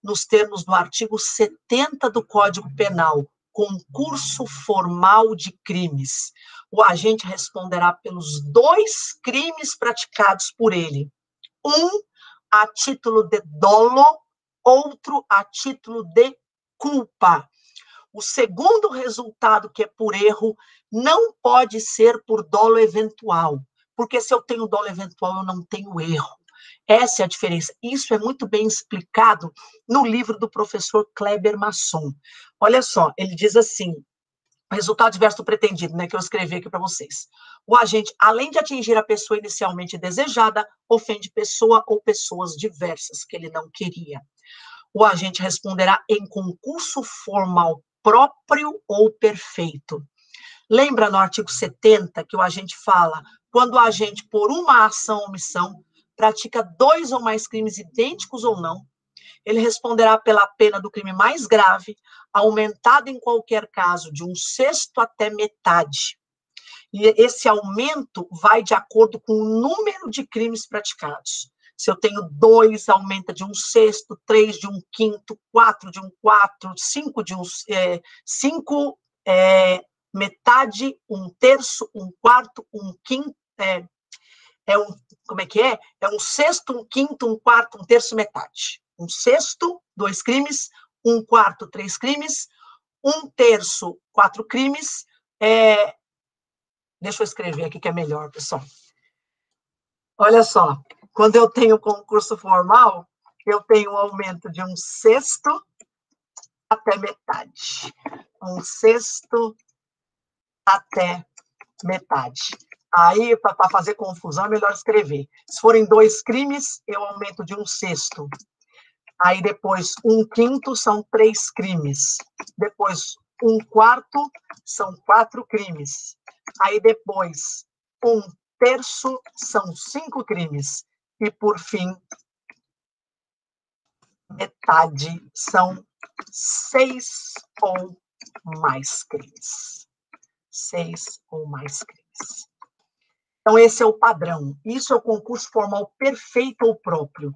Nos termos do artigo 70 do Código Penal, concurso formal de crimes. O agente responderá pelos 2 crimes praticados por ele. Um a título de dolo, outro a título de culpa. O segundo resultado, que é por erro, não pode ser por dolo eventual, porque se eu tenho dolo eventual, eu não tenho erro. Essa é a diferença. Isso é muito bem explicado no livro do professor Kleber Masson. Olha só, ele diz assim, resultado diverso do pretendido, né, que eu escrevi aqui para vocês. O agente, além de atingir a pessoa inicialmente desejada, ofende pessoa ou pessoas diversas que ele não queria. O agente responderá em concurso formal próprio ou perfeito. Lembra no artigo 70 que o agente fala, quando o agente, por uma ação ou omissão, pratica 2 ou mais crimes idênticos ou não, ele responderá pela pena do crime mais grave, aumentada em qualquer caso de 1/6 até metade. E esse aumento vai de acordo com o número de crimes praticados. Se eu tenho 2, aumenta de 1/6, 3 de 1/5, 4 de 1/4, 5 de 5, metade, 1/3, 1/4, 1/5, como é que é? É 1/6, 1/5, 1/4, 1/3, metade. 1/6, 2 crimes, 1/4, 3 crimes, 1/3, 4 crimes. Deixa eu escrever aqui que é melhor, pessoal. Olha só, quando eu tenho concurso formal, eu tenho um aumento de 1/6 até metade. 1/6 até metade. Aí, para fazer confusão, é melhor escrever. Se forem 2 crimes, eu aumento de 1/6. Aí, depois, 1/5 são 3 crimes. Depois, 1/4 são 4 crimes. Aí, depois, 1/3 são 5 crimes. E, por fim, metade são 6 ou mais crimes. 6 ou mais crimes. Então, esse é o padrão. Isso é o concurso formal perfeito ou próprio.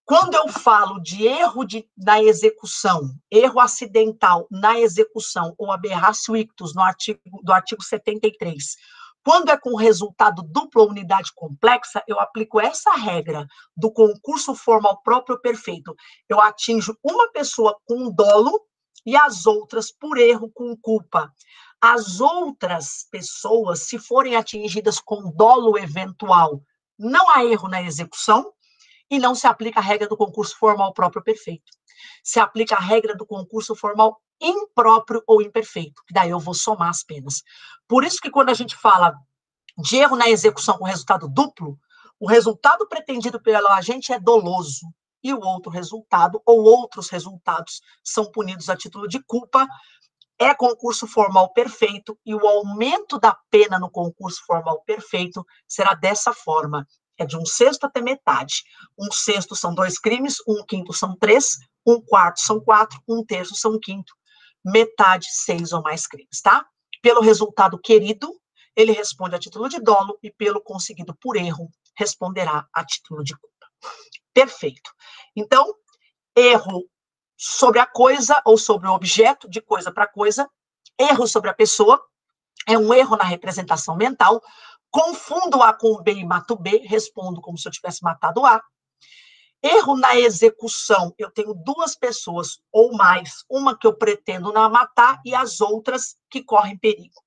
Quando eu falo de erro na execução, erro acidental na execução, ou aberratio ictus do artigo 73, quando é com resultado duplo ou unidade complexa, eu aplico essa regra do concurso formal próprio perfeito. Eu atinjo uma pessoa com dolo e as outras por erro com culpa. As outras pessoas, se forem atingidas com dolo eventual, não há erro na execução e não se aplica a regra do concurso formal próprio perfeito. Se aplica a regra do concurso formal impróprio ou imperfeito, que daí eu vou somar as penas. Por isso que quando a gente fala de erro na execução com resultado duplo, o resultado pretendido pelo agente é doloso e o outro resultado ou outros resultados são punidos a título de culpa. É concurso formal perfeito e o aumento da pena no concurso formal perfeito será dessa forma. É de 1/6 até metade. 1/6 são 2 crimes, 1/5 são 3, 1/4 são 4, 1/3 são 1/5. Metade, 6 ou mais crimes, tá? Pelo resultado querido, ele responde a título de dolo e pelo conseguido por erro, responderá a título de culpa. Perfeito. Então, erro sobre a coisa ou sobre o objeto, de coisa para coisa. Erro sobre a pessoa é um erro na representação mental. Confundo A com B e mato B, respondo como se eu tivesse matado A. Erro na execução, eu tenho 2 pessoas ou mais, uma que eu pretendo não matar e as outras que correm perigo.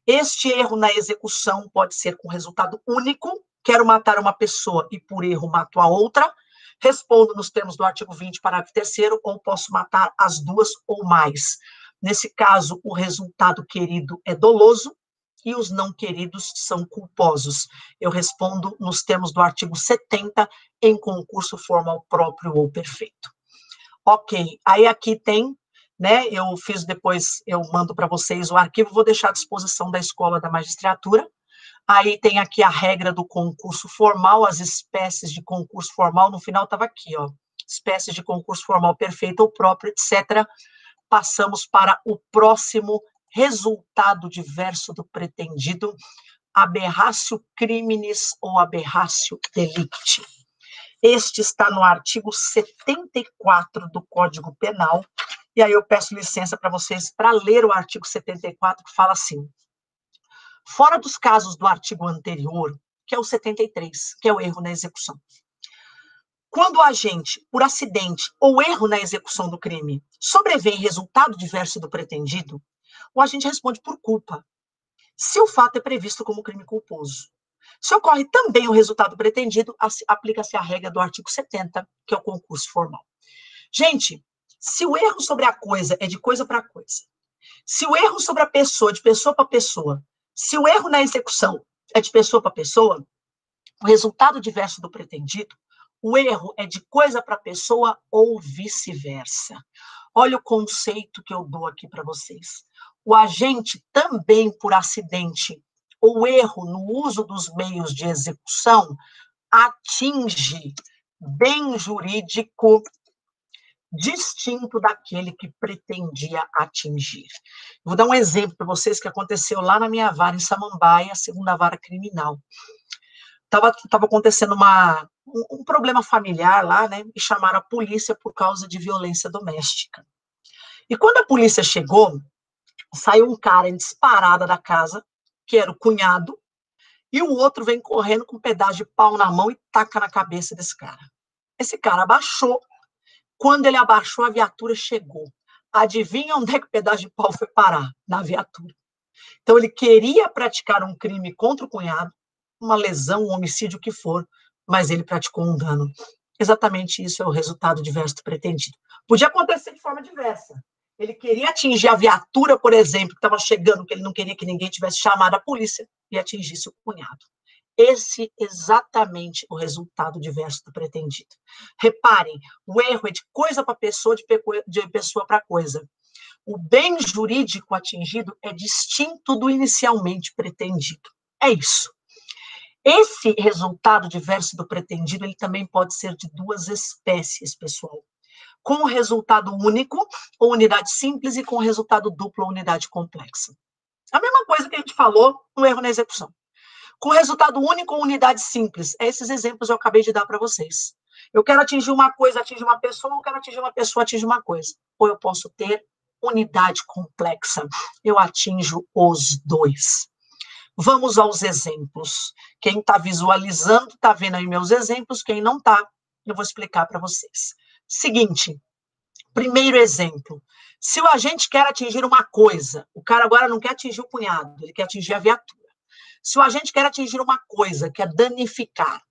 Este erro na execução pode ser com resultado único, quero matar uma pessoa e por erro mato a outra, respondo nos termos do artigo 20, parágrafo 3º, ou posso matar as 2 ou mais. Nesse caso, o resultado querido é doloso e os não queridos são culposos. Eu respondo nos termos do artigo 70, em concurso formal próprio ou perfeito. Ok, aí aqui tem, né, eu fiz depois, eu mando para vocês o arquivo, vou deixar à disposição da Escola da Magistratura. Aí tem aqui a regra do concurso formal, as espécies de concurso formal, no final estava aqui, ó, espécies de concurso formal perfeito ou próprio, etc. Passamos para o próximo resultado diverso do pretendido, aberratio criminis ou aberratio delicti. Este está no artigo 74 do Código Penal, e aí eu peço licença para vocês para ler o artigo 74, que fala assim: fora dos casos do artigo anterior, que é o 73, que é o erro na execução. Quando o agente, por acidente ou erro na execução do crime, sobrevém resultado diverso do pretendido, o agente responde por culpa, se o fato é previsto como crime culposo. Se ocorre também o resultado pretendido, aplica-se a regra do artigo 70, que é o concurso formal. Gente, se o erro sobre a coisa é de coisa para coisa, se o erro sobre a pessoa é de pessoa para pessoa, se o erro na execução é de pessoa para pessoa, o resultado diverso do pretendido, o erro é de coisa para pessoa ou vice-versa. Olha o conceito que eu dou aqui para vocês. O agente também, por acidente ou erro no uso dos meios de execução, atinge bem jurídico distinto daquele que pretendia atingir. Vou dar um exemplo para vocês que aconteceu lá na minha vara em Samambaia, segunda vara criminal. Tava acontecendo um problema familiar lá, né? E chamaram a polícia por causa de violência doméstica. E quando a polícia chegou, saiu um cara em disparada da casa, que era o cunhado, e o outro vem correndo com um pedaço de pau na mão e taca na cabeça desse cara. Esse cara abaixou. Quando ele abaixou, a viatura chegou. Adivinha onde é que o pedaço de pau foi parar? Na viatura. Então, ele queria praticar um crime contra o cunhado, uma lesão, um homicídio, o que for, mas ele praticou um dano. Exatamente isso é o resultado diverso do pretendido. Podia acontecer de forma diversa. Ele queria atingir a viatura, por exemplo, que estava chegando, que ele não queria que ninguém tivesse chamado a polícia, e atingisse o cunhado. Esse é exatamente o resultado diverso do pretendido. Reparem, o erro é de coisa para pessoa, de pessoa para coisa. O bem jurídico atingido é distinto do inicialmente pretendido. É isso. Esse resultado diverso do pretendido, ele também pode ser de 2 espécies, pessoal. Com o resultado único, ou unidade simples, e com o resultado duplo, ou unidade complexa. A mesma coisa que a gente falou no erro na execução. Com resultado único ou unidade simples. Esses exemplos eu acabei de dar para vocês. Eu quero atingir uma coisa, atingir uma pessoa, ou eu quero atingir uma pessoa, atingir uma coisa. Ou eu posso ter unidade complexa. Eu atinjo os 2. Vamos aos exemplos. Quem está visualizando, está vendo aí meus exemplos. Quem não está, eu vou explicar para vocês. Seguinte, Primeiro exemplo, se o agente quer atingir uma coisa, o cara agora não quer atingir o cunhado, ele quer atingir a viatura. Se o agente quer atingir uma coisa, quer danificar,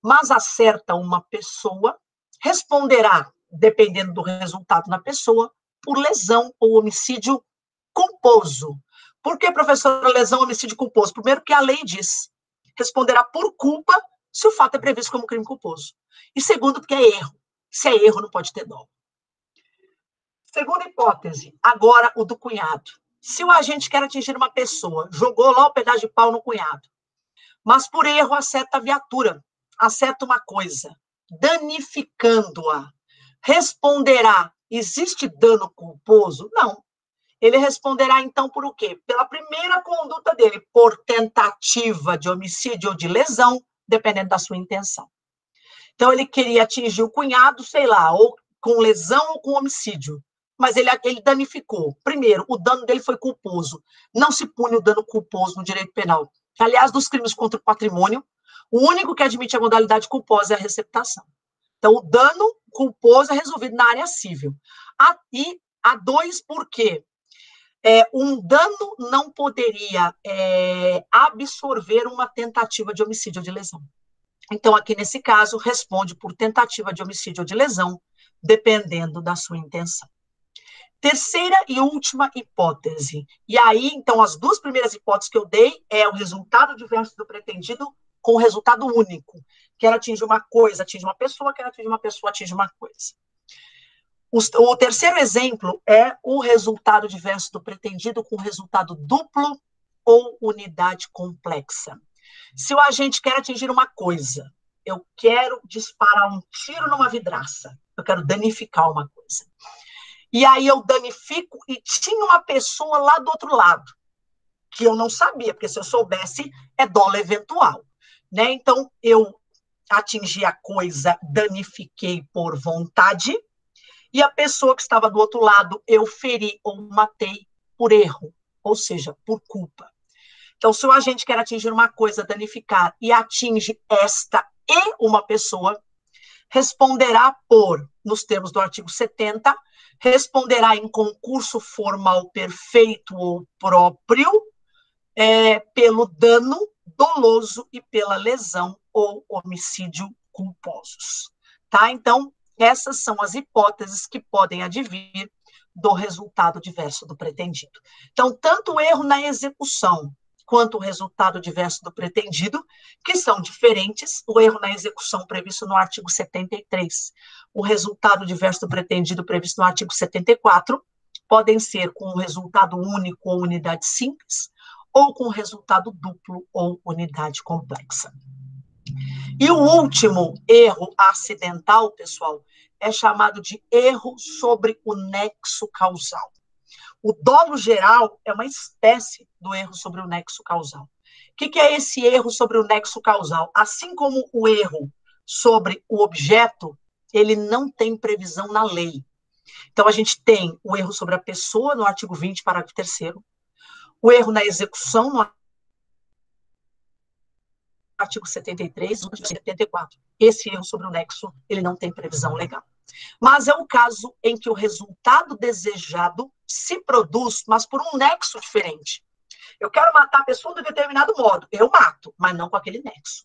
mas acerta uma pessoa, responderá, dependendo do resultado na pessoa, por lesão ou homicídio culposo. Por que, professora, lesão ou homicídio culposo? Primeiro, que a lei diz, responderá por culpa se o fato é previsto como crime culposo. E segundo, porque é erro. Se é erro, não pode ter dolo. Segunda hipótese, agora o do cunhado. Se o agente quer atingir uma pessoa, jogou lá o pedaço de pau no cunhado, mas por erro acerta a viatura, acerta uma coisa, danificando-a, responderá, existe dano culposo? Não. Ele responderá, então, por o quê? Pela primeira conduta dele, por tentativa de homicídio ou de lesão, dependendo da sua intenção. Então, ele queria atingir o cunhado, sei lá, ou com lesão ou com homicídio, mas ele danificou. Primeiro, o dano dele foi culposo. Não se pune o dano culposo no direito penal. Aliás, dos crimes contra o patrimônio, o único que admite a modalidade culposa é a receptação. Então, o dano culposo é resolvido na área civil. E a dois, por quê? Um dano não poderia absorver uma tentativa de homicídio ou de lesão. Então, aqui nesse caso, responde por tentativa de homicídio ou de lesão, dependendo da sua intenção. Terceira e última hipótese. E aí, então, as duas primeiras hipóteses que eu dei é o resultado diverso do pretendido com o resultado único. Quer atingir uma coisa, atinge uma pessoa, quer atingir uma pessoa, atinge uma coisa. O terceiro exemplo é o resultado diverso do pretendido com resultado duplo ou unidade complexa. Se o agente quer atingir uma coisa, eu quero disparar um tiro numa vidraça, eu quero danificar uma coisa. E aí eu danifico e tinha uma pessoa lá do outro lado, que eu não sabia, porque se eu soubesse, é dolo eventual, né? Então, eu atingi a coisa, danifiquei por vontade, e a pessoa que estava do outro lado, eu feri ou matei por erro, ou seja, por culpa. Então, se o agente quer atingir uma coisa, danificar, e atinge esta e uma pessoa, responderá por, nos termos do artigo 70, responderá em concurso formal perfeito ou próprio, pelo dano doloso e pela lesão ou homicídio culposos. Tá? Então, essas são as hipóteses que podem advir do resultado diverso do pretendido. Então, tanto o erro na execução quanto o resultado diverso do pretendido, que são diferentes, o erro na execução previsto no artigo 73, o resultado diverso do pretendido previsto no artigo 74, podem ser com um resultado único ou unidade simples, ou com resultado duplo ou unidade complexa. E o último erro acidental, pessoal, é chamado de erro sobre o nexo causal. O dolo geral é uma espécie do erro sobre o nexo causal. O que é esse erro sobre o nexo causal? Assim como o erro sobre o objeto, ele não tem previsão na lei. Então, a gente tem o erro sobre a pessoa, no artigo 20, parágrafo 3º, o erro na execução, no artigo 73, no artigo 74. Esse erro sobre o nexo, ele não tem previsão legal. Mas é o caso em que o resultado desejado se produz, mas por um nexo diferente. Eu quero matar a pessoa de determinado modo. Eu mato, mas não com aquele nexo.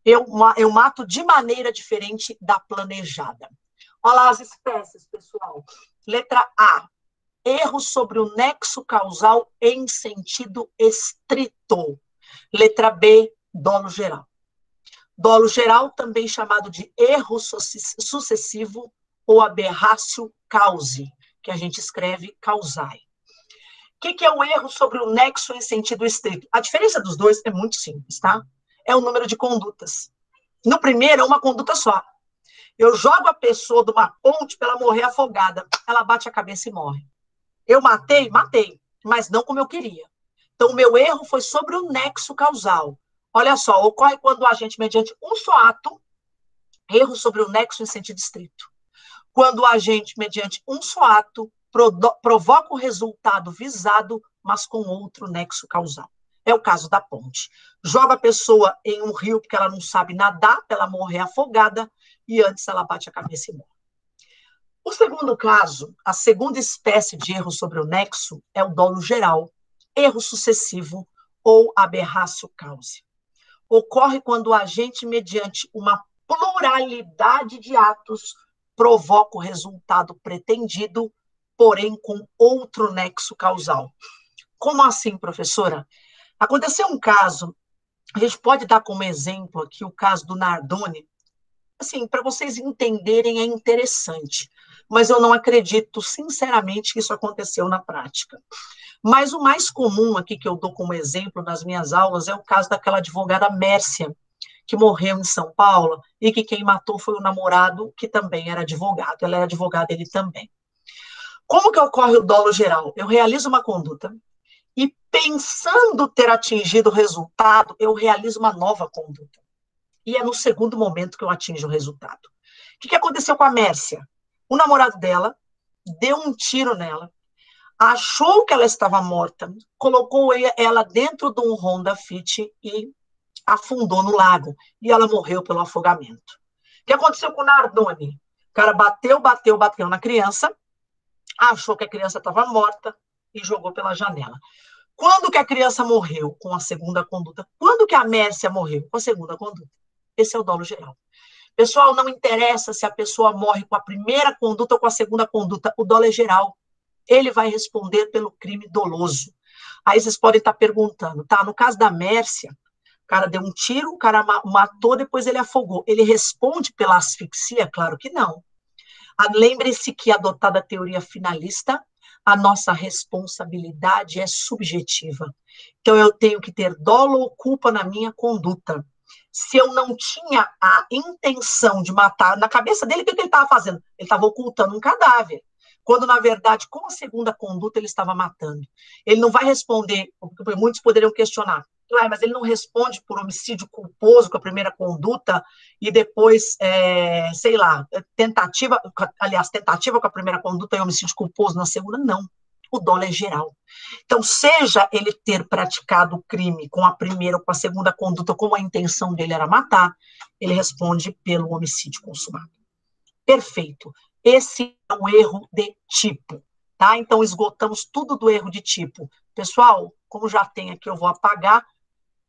Eu mato de maneira diferente da planejada. Olha lá as espécies, pessoal. Letra A. Erro sobre o nexo causal em sentido estrito. Letra B. Dolo geral. Dolo geral, também chamado de erro sucessivo ou aberratio causae, que a gente escreve causae. O que é o erro sobre o nexo em sentido estrito? A diferença dos dois é muito simples, tá? É o número de condutas. No primeiro, é uma conduta só. Eu jogo a pessoa de uma ponte para ela morrer afogada. Ela bate a cabeça e morre. Eu matei, mas não como eu queria. Então, o meu erro foi sobre o nexo causal. Olha só, ocorre quando o agente, mediante um só ato, erro sobre o nexo em sentido estrito. Quando o agente, mediante um só ato, provoca o resultado visado, mas com outro nexo causal. É o caso da ponte. Joga a pessoa em um rio porque ela não sabe nadar, ela morre afogada, e antes ela bate a cabeça e morre. O segundo caso, a segunda espécie de erro sobre o nexo é o dolo geral, erro sucessivo ou aberratio causa. Ocorre quando o agente, mediante uma pluralidade de atos, provoca o resultado pretendido, porém com outro nexo causal. Como assim, professora? Aconteceu um caso, a gente pode dar como exemplo aqui o caso do Nardoni. Assim, para vocês entenderem, é interessante, mas eu não acredito, sinceramente, que isso aconteceu na prática. Mas o mais comum aqui que eu dou como exemplo nas minhas aulas é o caso daquela advogada Mércia, que morreu em São Paulo, e que quem matou foi o namorado, que também era advogado. Ela era advogada, ele também. Como que ocorre o dolo geral? Eu realizo uma conduta, e pensando ter atingido o resultado, eu realizo uma nova conduta. E é no segundo momento que eu atinjo o resultado. O que aconteceu com a Mércia? O namorado dela deu um tiro nela, achou que ela estava morta, colocou ela dentro de um Honda Fit e afundou no lago. E ela morreu pelo afogamento. O que aconteceu com o Nardoni? O cara bateu na criança, achou que a criança estava morta e jogou pela janela. Quando que a criança morreu? Com a segunda conduta. Quando que a Mércia morreu? Com a segunda conduta. Esse é o dolo geral. Pessoal, não interessa se a pessoa morre com a primeira conduta ou com a segunda conduta, o dolo é geral. Ele vai responder pelo crime doloso. Aí vocês podem estar perguntando, tá? No caso da Mércia, o cara deu um tiro, o cara matou, depois ele afogou. Ele responde pela asfixia? Claro que não. Lembre-se que, adotada a teoria finalista, a nossa responsabilidade é subjetiva. Então, eu tenho que ter dolo ou culpa na minha conduta. Se eu não tinha a intenção de matar, na cabeça dele, o que ele estava fazendo? Ele estava ocultando um cadáver. Quando, na verdade, com a segunda conduta, ele estava matando. Ele não vai responder, porque muitos poderiam questionar, mas ele não responde por homicídio culposo com a primeira conduta e depois, tentativa com a primeira conduta e homicídio culposo na segunda, não. O dolo é geral. Então, seja ele ter praticado o crime com a primeira ou com a segunda conduta, como a intenção dele era matar, ele responde pelo homicídio consumado. Perfeito. Esse é o erro de tipo, tá? Então, esgotamos tudo do erro de tipo. Pessoal, como já tem aqui, eu vou apagar.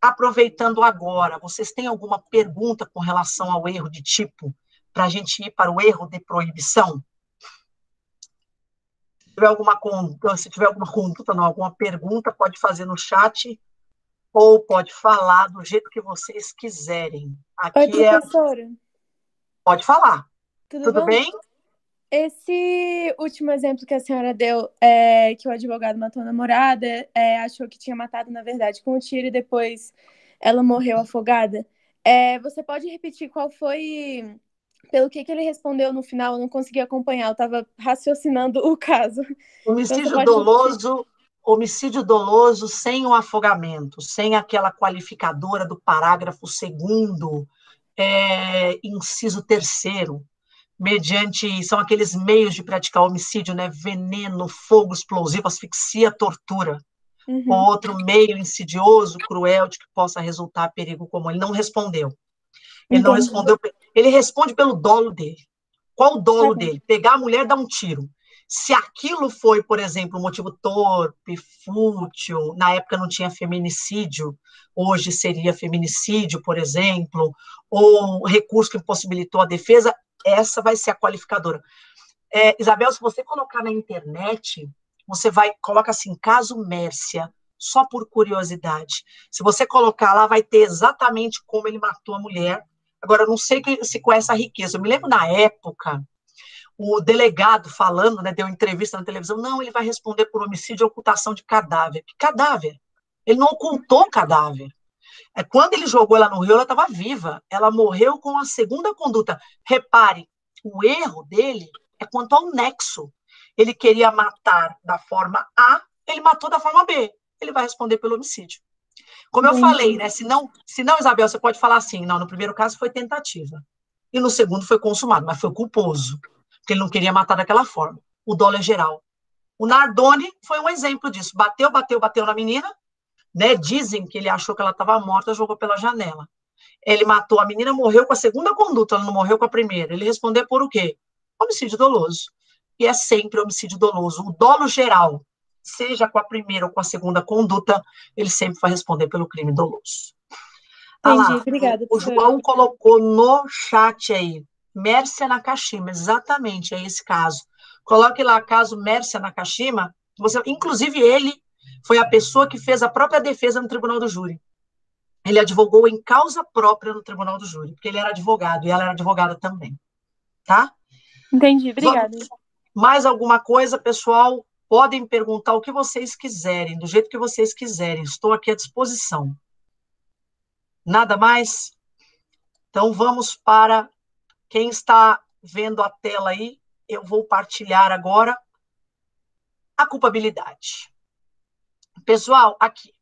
Aproveitando agora, vocês têm alguma pergunta com relação ao erro de tipo, para a gente ir para o erro de proibição? Se tiver alguma conduta, alguma pergunta, pode fazer no chat ou pode falar do jeito que vocês quiserem. Aqui Oi, professora. Pode falar. Tudo bom? Bem? Esse último exemplo que a senhora deu, que o advogado matou a namorada, achou que tinha matado, na verdade, com um tiro e depois ela morreu afogada. Você pode repetir qual foi, pelo que ele respondeu no final? Eu não consegui acompanhar, eu estava raciocinando o caso. Homicídio doloso sem o afogamento, sem aquela qualificadora do parágrafo 2º, inciso 3º, são aqueles meios de praticar homicídio, né? Veneno, fogo explosivo, asfixia, tortura. Uhum. Outro meio insidioso, cruel, de que possa resultar perigo comum. Ele não respondeu. Ele responde pelo dolo dele. Qual o dolo dele? Pegar a mulher e dar um tiro. Se aquilo foi, por exemplo, um motivo torpe, fútil, na época não tinha feminicídio, hoje seria feminicídio, por exemplo, ou recurso que impossibilitou a defesa, essa vai ser a qualificadora. Isabel, se você colocar na internet, coloca assim, caso Mércia, só por curiosidade. Se você colocar lá, vai ter exatamente como ele matou a mulher. Agora, eu não sei se com essa riqueza. Eu me lembro na época, o delegado falando, né, deu entrevista na televisão, não, ele vai responder por homicídio e ocultação de cadáver. Que cadáver? Ele não ocultou o cadáver. Quando ele jogou ela no rio, ela estava viva. Ela morreu com a segunda conduta. Repare, o erro dele é quanto ao nexo. Ele queria matar da forma A, ele matou da forma B. Ele vai responder pelo homicídio. Como eu falei, né? Se não, Isabel, você pode falar assim, não, no primeiro caso foi tentativa. E no segundo foi consumado, mas foi culposo. Porque ele não queria matar daquela forma. O dolo é geral. O Nardoni foi um exemplo disso. Bateu na menina, né? Dizem que ele achou que ela estava morta, jogou pela janela. Ele matou a menina, morreu com a segunda conduta, ela não morreu com a primeira. Ele respondeu por o quê? homicídio doloso. E é sempre homicídio doloso. O dolo geral, seja com a primeira ou com a segunda conduta, ele sempre vai responder pelo crime doloso. Entendi, Lá, obrigada, o João colocou no chat aí, Mércia Nakashima, exatamente, é esse caso. Coloque lá, caso Mércia Nakashima, inclusive ele foi a pessoa que fez a própria defesa no tribunal do júri. Ele advogou em causa própria no tribunal do júri, porque ele era advogado e ela era advogada também, tá? Entendi, obrigada. Mais alguma coisa, pessoal? Podem perguntar o que vocês quiserem, do jeito que vocês quiserem. Estou aqui à disposição. Nada mais? Então, vamos para quem está vendo a tela aí. Eu vou partilhar agora a culpabilidade. Pessoal, aqui.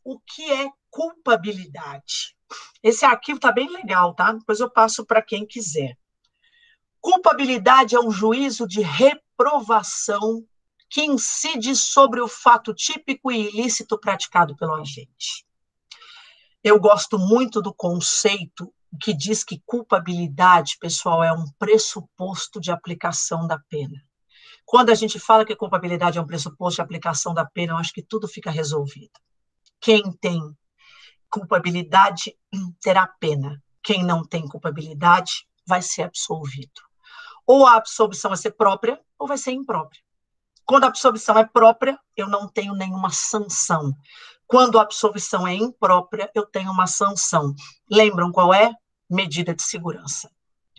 O que é culpabilidade? Esse arquivo está bem legal, tá? Depois eu passo para quem quiser. Culpabilidade é um juízo de reprovação que incide sobre o fato típico e ilícito praticado pelo agente. Eu gosto muito do conceito que diz que culpabilidade, pessoal, é um pressuposto de aplicação da pena. Quando a gente fala que culpabilidade é um pressuposto de aplicação da pena, eu acho que tudo fica resolvido. Quem tem culpabilidade terá pena. Quem não tem culpabilidade vai ser absolvido. Ou a absolvição vai ser própria, ou vai ser imprópria. Quando a absolvição é própria, eu não tenho nenhuma sanção. Quando a absolvição é imprópria, eu tenho uma sanção. Lembram qual é? Medida de segurança.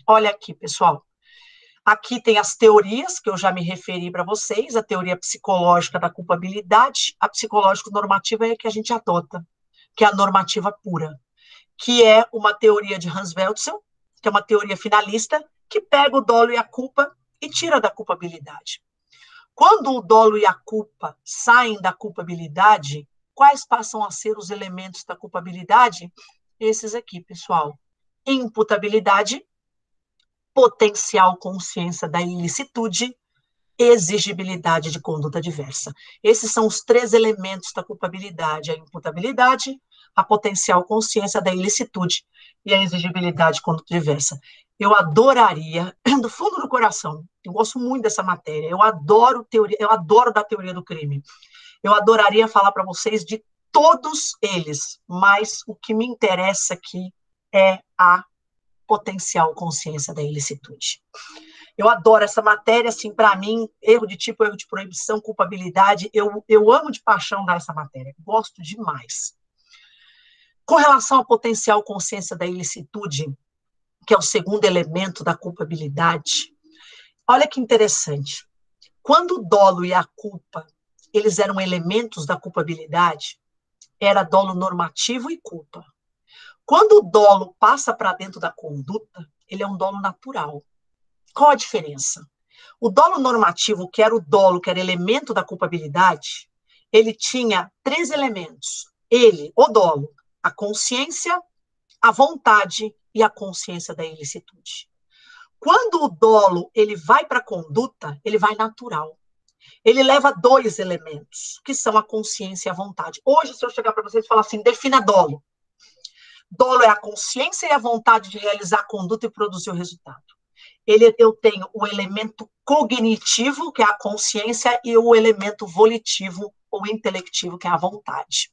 Olha aqui, pessoal. Aqui tem as teorias, que eu já me referi para vocês, a teoria psicológica da culpabilidade, a psicológico-normativa é a que a gente adota, que é a normativa pura, que é uma teoria de Hans Welzel, que é uma teoria finalista, que pega o dolo e a culpa e tira da culpabilidade. Quando o dolo e a culpa saem da culpabilidade, quais passam a ser os elementos da culpabilidade? Esses aqui, pessoal. Imputabilidade, potencial consciência da ilicitude, exigibilidade de conduta diversa. Esses são os 3 elementos da culpabilidade: a imputabilidade, a potencial consciência da ilicitude e a exigibilidade de conduta diversa. Eu adoraria, do fundo do coração, eu gosto muito dessa matéria, eu adoro da teoria do crime. Eu adoraria falar para vocês de todos eles, mas o que me interessa aqui é a potencial consciência da ilicitude. Eu adoro essa matéria, assim, para mim, erro de tipo, erro de proibição, culpabilidade, eu amo de paixão dar essa matéria, gosto demais. Com relação à potencial consciência da ilicitude, que é o segundo elemento da culpabilidade, olha que interessante. Quando o dolo e a culpa, eles eram elementos da culpabilidade, era dolo normativo e culpa. Quando o dolo passa para dentro da conduta, ele é um dolo natural. Qual a diferença? O dolo normativo, que era o dolo, que era elemento da culpabilidade, ele tinha 3 elementos. Ele, o dolo, a consciência, a vontade e a consciência da ilicitude. Quando o dolo ele vai para a conduta, ele vai natural. Ele leva 2 elementos, que são a consciência e a vontade. Hoje, se eu chegar para vocês e falar assim, defina dolo. Dolo é a consciência e a vontade de realizar a conduta e produzir o resultado. Eu tenho o elemento cognitivo, que é a consciência, e o elemento volitivo ou intelectivo, que é a vontade.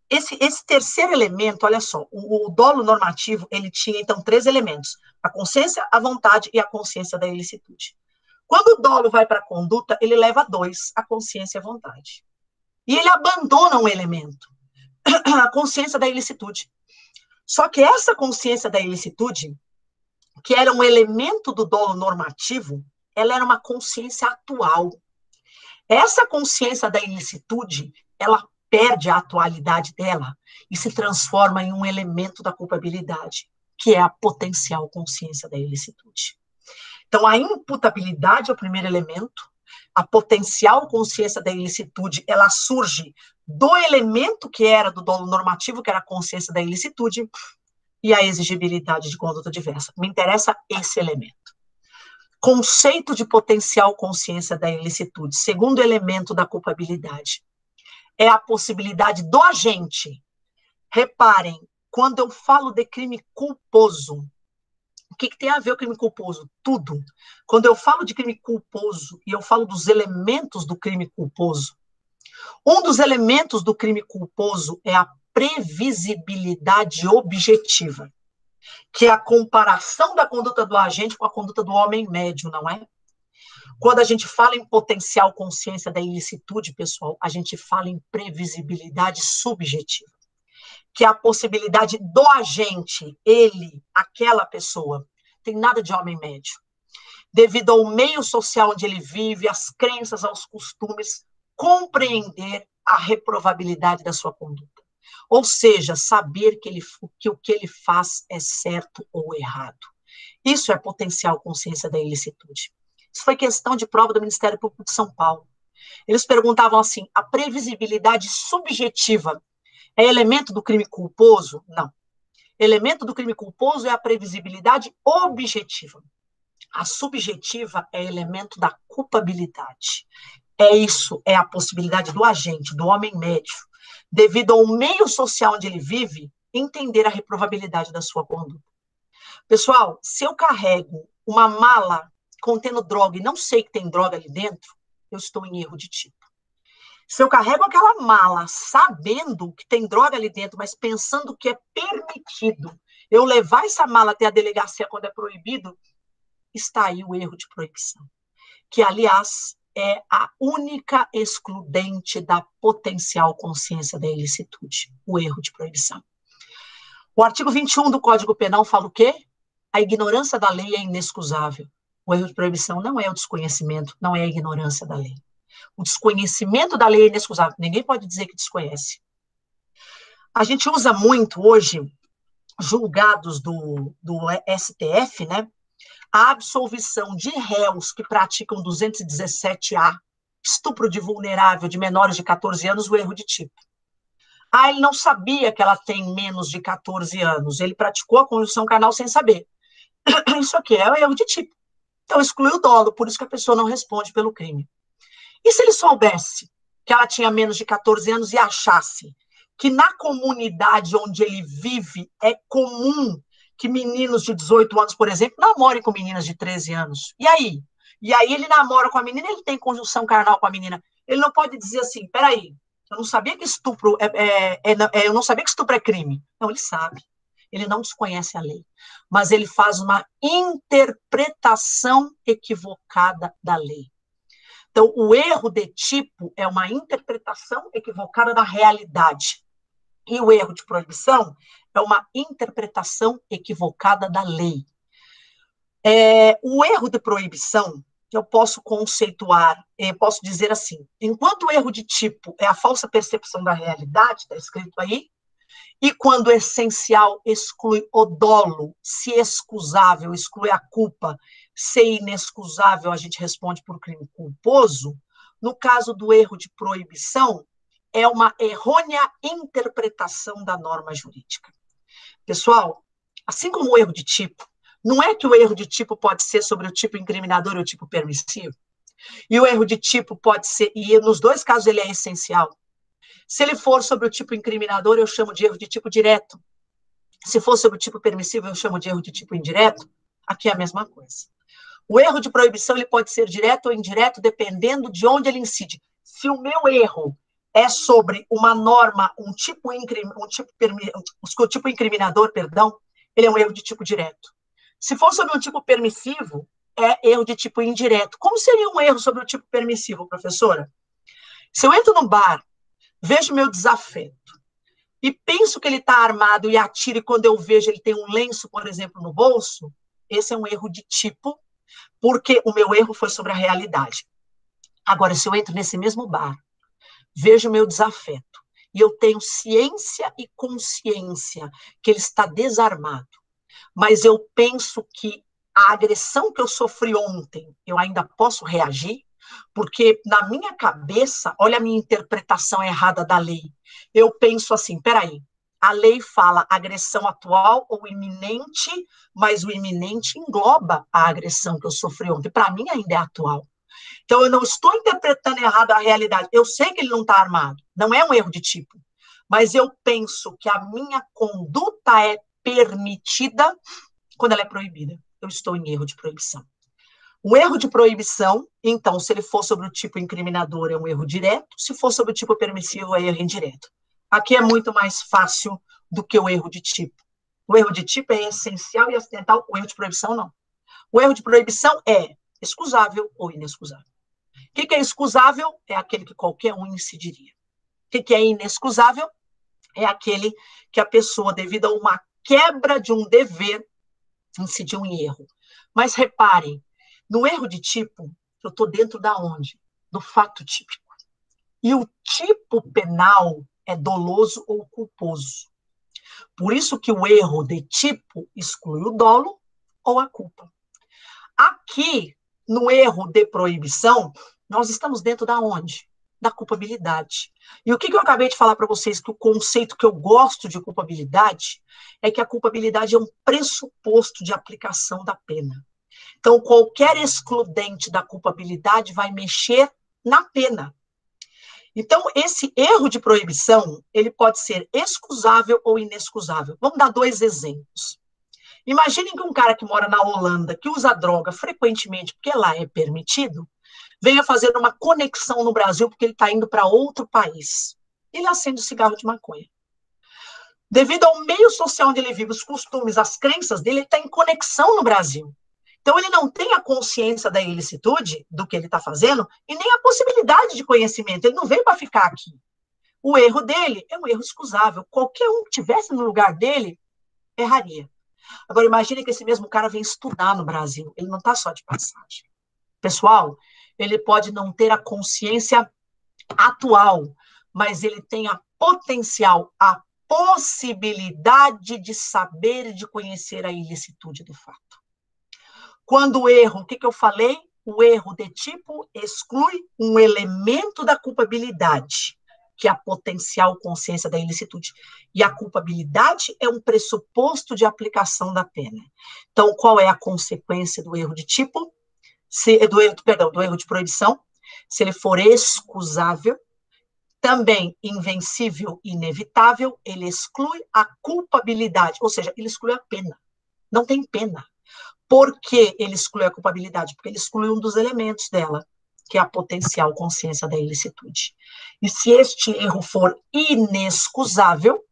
Esse terceiro elemento, olha só, o dolo normativo, ele tinha, então, 3 elementos: a consciência, a vontade e a consciência da ilicitude. Quando o dolo vai para a conduta, ele leva 2, a consciência e a vontade. E ele abandona um elemento, a consciência da ilicitude. Só que essa consciência da ilicitude, que era um elemento do dolo normativo, ela era uma consciência atual. Essa consciência da ilicitude, ela perde a atualidade dela e se transforma em um elemento da culpabilidade, que é a potencial consciência da ilicitude. Então, a imputabilidade é o primeiro elemento, a potencial consciência da ilicitude, ela surge do elemento que era do dolo normativo, que era a consciência da ilicitude, e a exigibilidade de conduta diversa. Me interessa esse elemento. Conceito de potencial consciência da ilicitude, segundo elemento da culpabilidade, é a possibilidade do agente. Reparem, quando eu falo de crime culposo, O que tem a ver o crime culposo? Tudo. Quando eu falo de crime culposo e eu falo dos elementos do crime culposo, um dos elementos do crime culposo é a previsibilidade objetiva, que é a comparação da conduta do agente com a conduta do homem médio, não é? Quando a gente fala em potencial consciência da ilicitude, pessoal, a gente fala em previsibilidade subjetiva, que é a possibilidade do agente, ele, aquela pessoa, tem nada de homem médio. Devido ao meio social onde ele vive, às crenças, aos costumes, compreender a reprovabilidade da sua conduta. Ou seja, saber que o que ele faz é certo ou errado. Isso é potencial consciência da ilicitude. Isso foi questão de prova do Ministério Público de São Paulo. Eles perguntavam assim, a previsibilidade subjetiva é elemento do crime culposo? Não. Elemento do crime culposo é a previsibilidade objetiva. A subjetiva é elemento da culpabilidade. É isso, é a possibilidade do agente, do homem médio, devido ao meio social onde ele vive, entender a reprovabilidade da sua conduta. Pessoal, se eu carrego uma mala contendo droga e não sei que tem droga ali dentro, eu estou em erro de tipo. Se eu carrego aquela mala sabendo que tem droga ali dentro, mas pensando que é permitido eu levar essa mala até a delegacia quando é proibido, está aí o erro de proibição. Que, aliás, é a única excludente da potencial consciência da ilicitude, o erro de proibição. O artigo 21 do Código Penal fala o quê? A ignorância da lei é inexcusável. O erro de proibição não é o desconhecimento, não é a ignorância da lei. O desconhecimento da lei é inexcusável. Ninguém pode dizer que desconhece. A gente usa muito hoje julgados do STF, né? A absolvição de réus que praticam 217A, estupro de vulnerável de menores de 14 anos, o erro de tipo. Ah, ele não sabia que ela tem menos de 14 anos, ele praticou a conjunção carnal sem saber. Isso aqui é o erro de tipo. Então, exclui o dolo, por isso que a pessoa não responde pelo crime. E se ele soubesse que ela tinha menos de 14 anos e achasse que na comunidade onde ele vive é comum que meninos de 18 anos, por exemplo, namorem com meninas de 13 anos. E aí? E aí ele namora com a menina, ele tem conjunção carnal com a menina. Ele não pode dizer assim, peraí, eu não sabia que estupro eu não sabia que estupro é crime. Não, ele sabe. Ele não desconhece a lei. Mas ele faz uma interpretação equivocada da lei. Então, o erro de tipo é uma interpretação equivocada da realidade. E o erro de proibição é uma interpretação equivocada da lei. O erro de proibição, eu posso conceituar, posso dizer assim, enquanto o erro de tipo é a falsa percepção da realidade, está escrito aí, e quando o essencial exclui o dolo, se excusável, exclui a culpa, se inexcusável, a gente responde por crime culposo, no caso do erro de proibição, é uma errônea interpretação da norma jurídica. Pessoal, assim como o erro de tipo, não é que o erro de tipo pode ser sobre o tipo incriminador ou o tipo permissivo, e o erro de tipo pode ser, e nos dois casos ele é essencial. Se ele for sobre o tipo incriminador, eu chamo de erro de tipo direto. Se for sobre o tipo permissivo, eu chamo de erro de tipo indireto. Aqui é a mesma coisa. O erro de proibição ele pode ser direto ou indireto, dependendo de onde ele incide. Se o meu erro é sobre uma norma, o tipo incriminador, ele é um erro de tipo direto. Se for sobre um tipo permissivo, é erro de tipo indireto. Como seria um erro sobre o tipo permissivo, professora? Se eu entro num bar, vejo meu desafeto e penso que ele está armado e atiro, e quando eu vejo ele tem um lenço, por exemplo, no bolso, esse é um erro de tipo, porque o meu erro foi sobre a realidade. Agora, se eu entro nesse mesmo bar, vejo meu desafeto e eu tenho ciência e consciência que ele está desarmado, mas eu penso que a agressão que eu sofri ontem, eu ainda posso reagir, porque na minha cabeça, olha a minha interpretação errada da lei, eu penso assim, peraí, a lei fala agressão atual ou iminente, mas o iminente engloba a agressão que eu sofri ontem, para mim ainda é atual. Então eu não estou interpretando errado a realidade, eu sei que ele não está armado, não é um erro de tipo, mas eu penso que a minha conduta é permitida quando ela é proibida. Eu estou em erro de proibição. O erro de proibição, então, se ele for sobre o tipo incriminador, é um erro direto, se for sobre o tipo permissivo, é erro indireto. Aqui é muito mais fácil do que o erro de tipo. O erro de tipo é essencial e acidental, o erro de proibição não. O erro de proibição é excusável ou inexcusável. O que é excusável? É aquele que qualquer um incidiria. O que é inexcusável? É aquele que a pessoa, devido a uma quebra de um dever, incidiu em erro. Mas reparem, no erro de tipo, eu estou dentro da onde? Do fato típico. E o tipo penal é doloso ou culposo. Por isso que o erro de tipo exclui o dolo ou a culpa. Aqui, no erro de proibição, nós estamos dentro da onde? Da culpabilidade. E o que eu acabei de falar para vocês, que o conceito que eu gosto de culpabilidade é que a culpabilidade é um pressuposto de aplicação da pena. Então, qualquer excludente da culpabilidade vai mexer na pena. Então, esse erro de proibição, ele pode ser excusável ou inexcusável. Vamos dar 2 exemplos. Imaginem que um cara que mora na Holanda, que usa droga frequentemente, porque lá é permitido, venha fazer uma conexão no Brasil, porque ele está indo para outro país. Ele acende o cigarro de maconha. Devido ao meio social onde ele vive, os costumes, as crenças dele, ele está em conexão no Brasil. Então, ele não tem a consciência da ilicitude do que ele está fazendo e nem a possibilidade de conhecimento. Ele não veio para ficar aqui. O erro dele é um erro excusável. Qualquer um que estivesse no lugar dele, erraria. Agora, imagine que esse mesmo cara vem estudar no Brasil. Ele não está só de passagem. Pessoal, ele pode não ter a consciência atual, mas ele tem a potencial, a possibilidade de saber e de conhecer a ilicitude do fato. Quando o erro, o que eu falei? O erro de tipo exclui um elemento da culpabilidade, que é a potencial consciência da ilicitude. E a culpabilidade é um pressuposto de aplicação da pena. Então, qual é a consequência do erro de tipo? Do erro de proibição? Se ele for excusável, também invencível e inevitável, ele exclui a culpabilidade, ou seja, ele exclui a pena. Não tem pena. Por que ele exclui a culpabilidade? Porque ele exclui um dos elementos dela, que é a potencial consciência da ilicitude. E se este erro for inexcusável,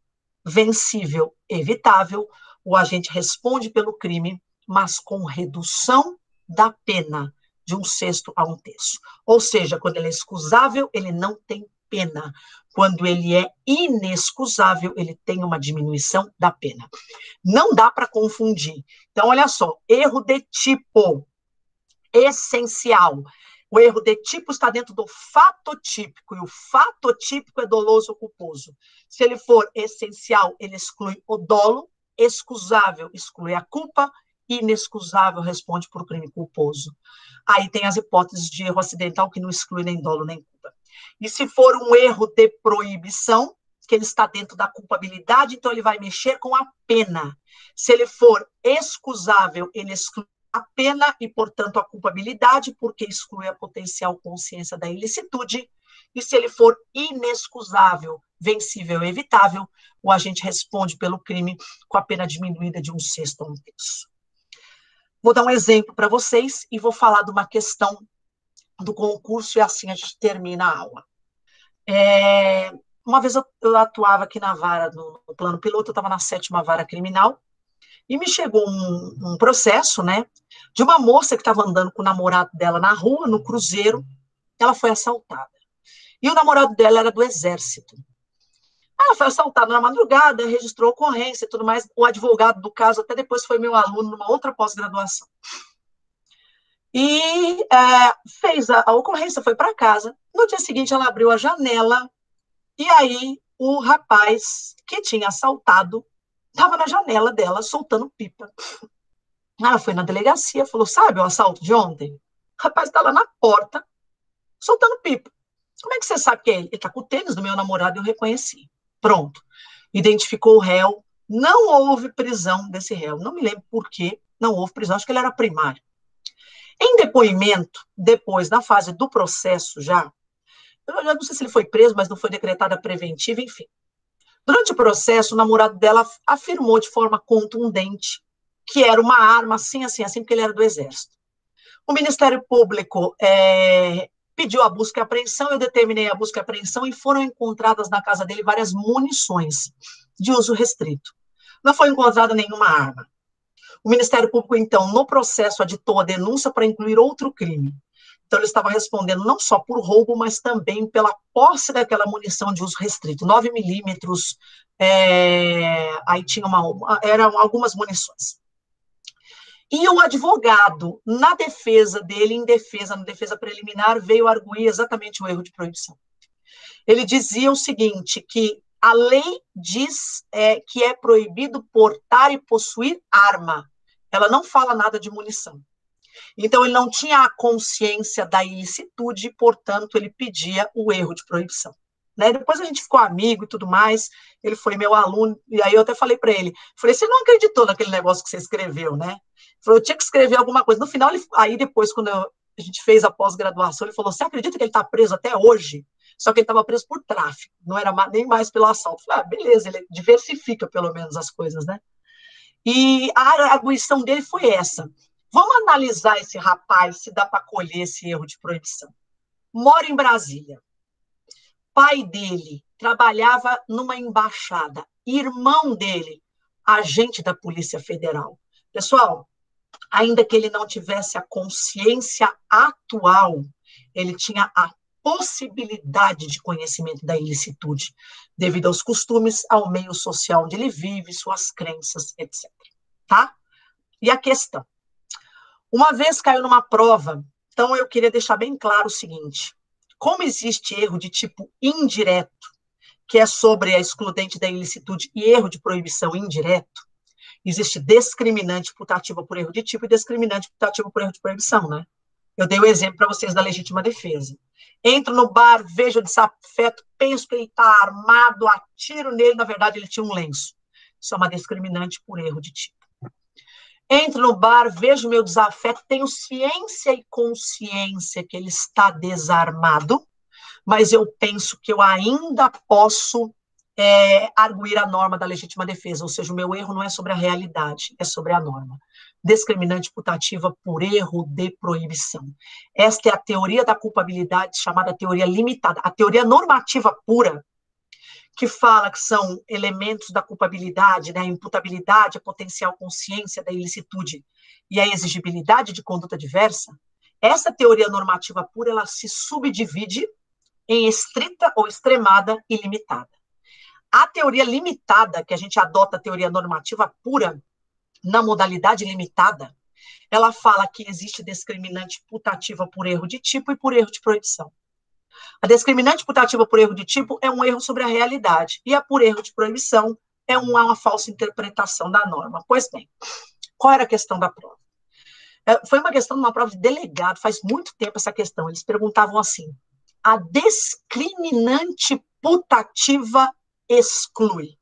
vencível, evitável, o agente responde pelo crime, mas com redução da pena de 1/6 a 1/3. Ou seja, quando ele é excusável, ele não tem pena. Quando ele é inexcusável, ele tem uma diminuição da pena. Não dá para confundir. Então, olha só, erro de tipo essencial. O erro de tipo está dentro do fatotípico, e o fatotípico é doloso ou culposo. Se ele for essencial, ele exclui o dolo, excusável exclui a culpa, inexcusável responde por crime culposo. Aí tem as hipóteses de erro acidental que não exclui nem dolo nem culpa. E se for um erro de proibição, que ele está dentro da culpabilidade, então ele vai mexer com a pena. Se ele for excusável, ele exclui a pena e, portanto, a culpabilidade, porque exclui a potencial consciência da ilicitude. E se ele for inexcusável, vencível e evitável, o agente responde pelo crime com a pena diminuída de 1/6 a 1/3. Vou dar um exemplo para vocês e vou falar de uma questão do concurso e assim a gente termina a aula. Uma vez eu atuava aqui na vara, no plano piloto, eu estava na 7ª vara criminal, e me chegou um processo, né, de uma moça que estava andando com o namorado dela na rua, no cruzeiro, ela foi assaltada. E o namorado dela era do Exército. Ela foi assaltada na madrugada, registrou ocorrência e tudo mais. O advogado do caso até depois foi meu aluno numa outra pós-graduação. E fez a ocorrência, foi para casa. No dia seguinte, ela abriu a janela, e aí o rapaz que tinha assaltado estava na janela dela, soltando pipa. Ela foi na delegacia, falou, sabe o assalto de ontem? O rapaz está lá na porta, soltando pipa. Como é que você sabe que é ele? Ele está com o tênis do meu namorado, eu reconheci. Pronto. Identificou o réu, não houve prisão desse réu. Não me lembro por que não houve prisão, acho que ele era primário. Em depoimento, depois, na fase do processo já, eu já não sei se ele foi preso, mas não foi decretada preventiva, enfim. Durante o processo, o namorado dela afirmou de forma contundente que era uma arma assim, assim, assim, porque ele era do Exército. O Ministério Público pediu a busca e apreensão, eu determinei a busca e apreensão, e foram encontradas na casa dele várias munições de uso restrito. Não foi encontrada nenhuma arma. O Ministério Público, então, no processo, aditou a denúncia para incluir outro crime. Então, ele estava respondendo não só por roubo, mas também pela posse daquela munição de uso restrito, 9 milímetros, aí tinha eram algumas munições. E o advogado, na defesa dele, na defesa preliminar, veio arguir exatamente o erro de proibição. Ele dizia o seguinte, que a lei diz que é proibido portar e possuir arma. Ela não fala nada de munição. Então, ele não tinha a consciência da ilicitude, portanto, ele pedia o erro de proibição. Né? Depois a gente ficou amigo e tudo mais, ele foi meu aluno, e aí eu até falei para ele, você não acreditou naquele negócio que você escreveu, né? Ele falou, eu tinha que escrever alguma coisa. No final, aí depois, quando a gente fez a pós-graduação, ele falou, você acredita que ele está preso até hoje? Só que ele estava preso por tráfico, não era nem mais pelo assalto. Eu falei, beleza, ele diversifica pelo menos as coisas, né? E a arguição dele foi essa. Vamos analisar esse rapaz, se dá para colher esse erro de proibição. Mora em Brasília. Pai dele trabalhava numa embaixada. Irmão dele, agente da Polícia Federal. Pessoal, ainda que ele não tivesse a consciência atual, ele tinha a possibilidade de conhecimento da ilicitude, devido aos costumes, ao meio social onde ele vive, suas crenças, etc. Tá? E a questão. Uma vez caiu numa prova, então eu queria deixar bem claro o seguinte, como existe erro de tipo indireto, que é sobre a excludente da ilicitude, e erro de proibição indireto, existe discriminante putativa por erro de tipo e discriminante putativa por erro de proibição, né? Eu dei o exemplo para vocês da legítima defesa. Entro no bar, vejo o desafeto, penso que ele está armado, atiro nele, na verdade ele tinha um lenço. Isso é uma discriminante por erro de tipo. Entro no bar, vejo meu desafeto, tenho ciência e consciência que ele está desarmado, mas eu penso que eu ainda posso arguir a norma da legítima defesa, ou seja, o meu erro não é sobre a realidade, é sobre a norma. Discriminante putativa por erro de proibição. Esta é a teoria da culpabilidade, chamada teoria limitada. A teoria normativa pura, que fala que são elementos da culpabilidade, né, a imputabilidade, a potencial consciência da ilicitude e a exigibilidade de conduta diversa, essa teoria normativa pura, ela se subdivide em estrita ou extremada e limitada. A teoria limitada, que a gente adota a teoria normativa pura, na modalidade limitada, ela fala que existe discriminante putativa por erro de tipo e por erro de proibição. A discriminante putativa por erro de tipo é um erro sobre a realidade, e a por erro de proibição é uma falsa interpretação da norma. Pois bem, qual era a questão da prova? Foi uma questão de uma prova de delegado, faz muito tempo essa questão. Eles perguntavam assim, a discriminante putativa exclui.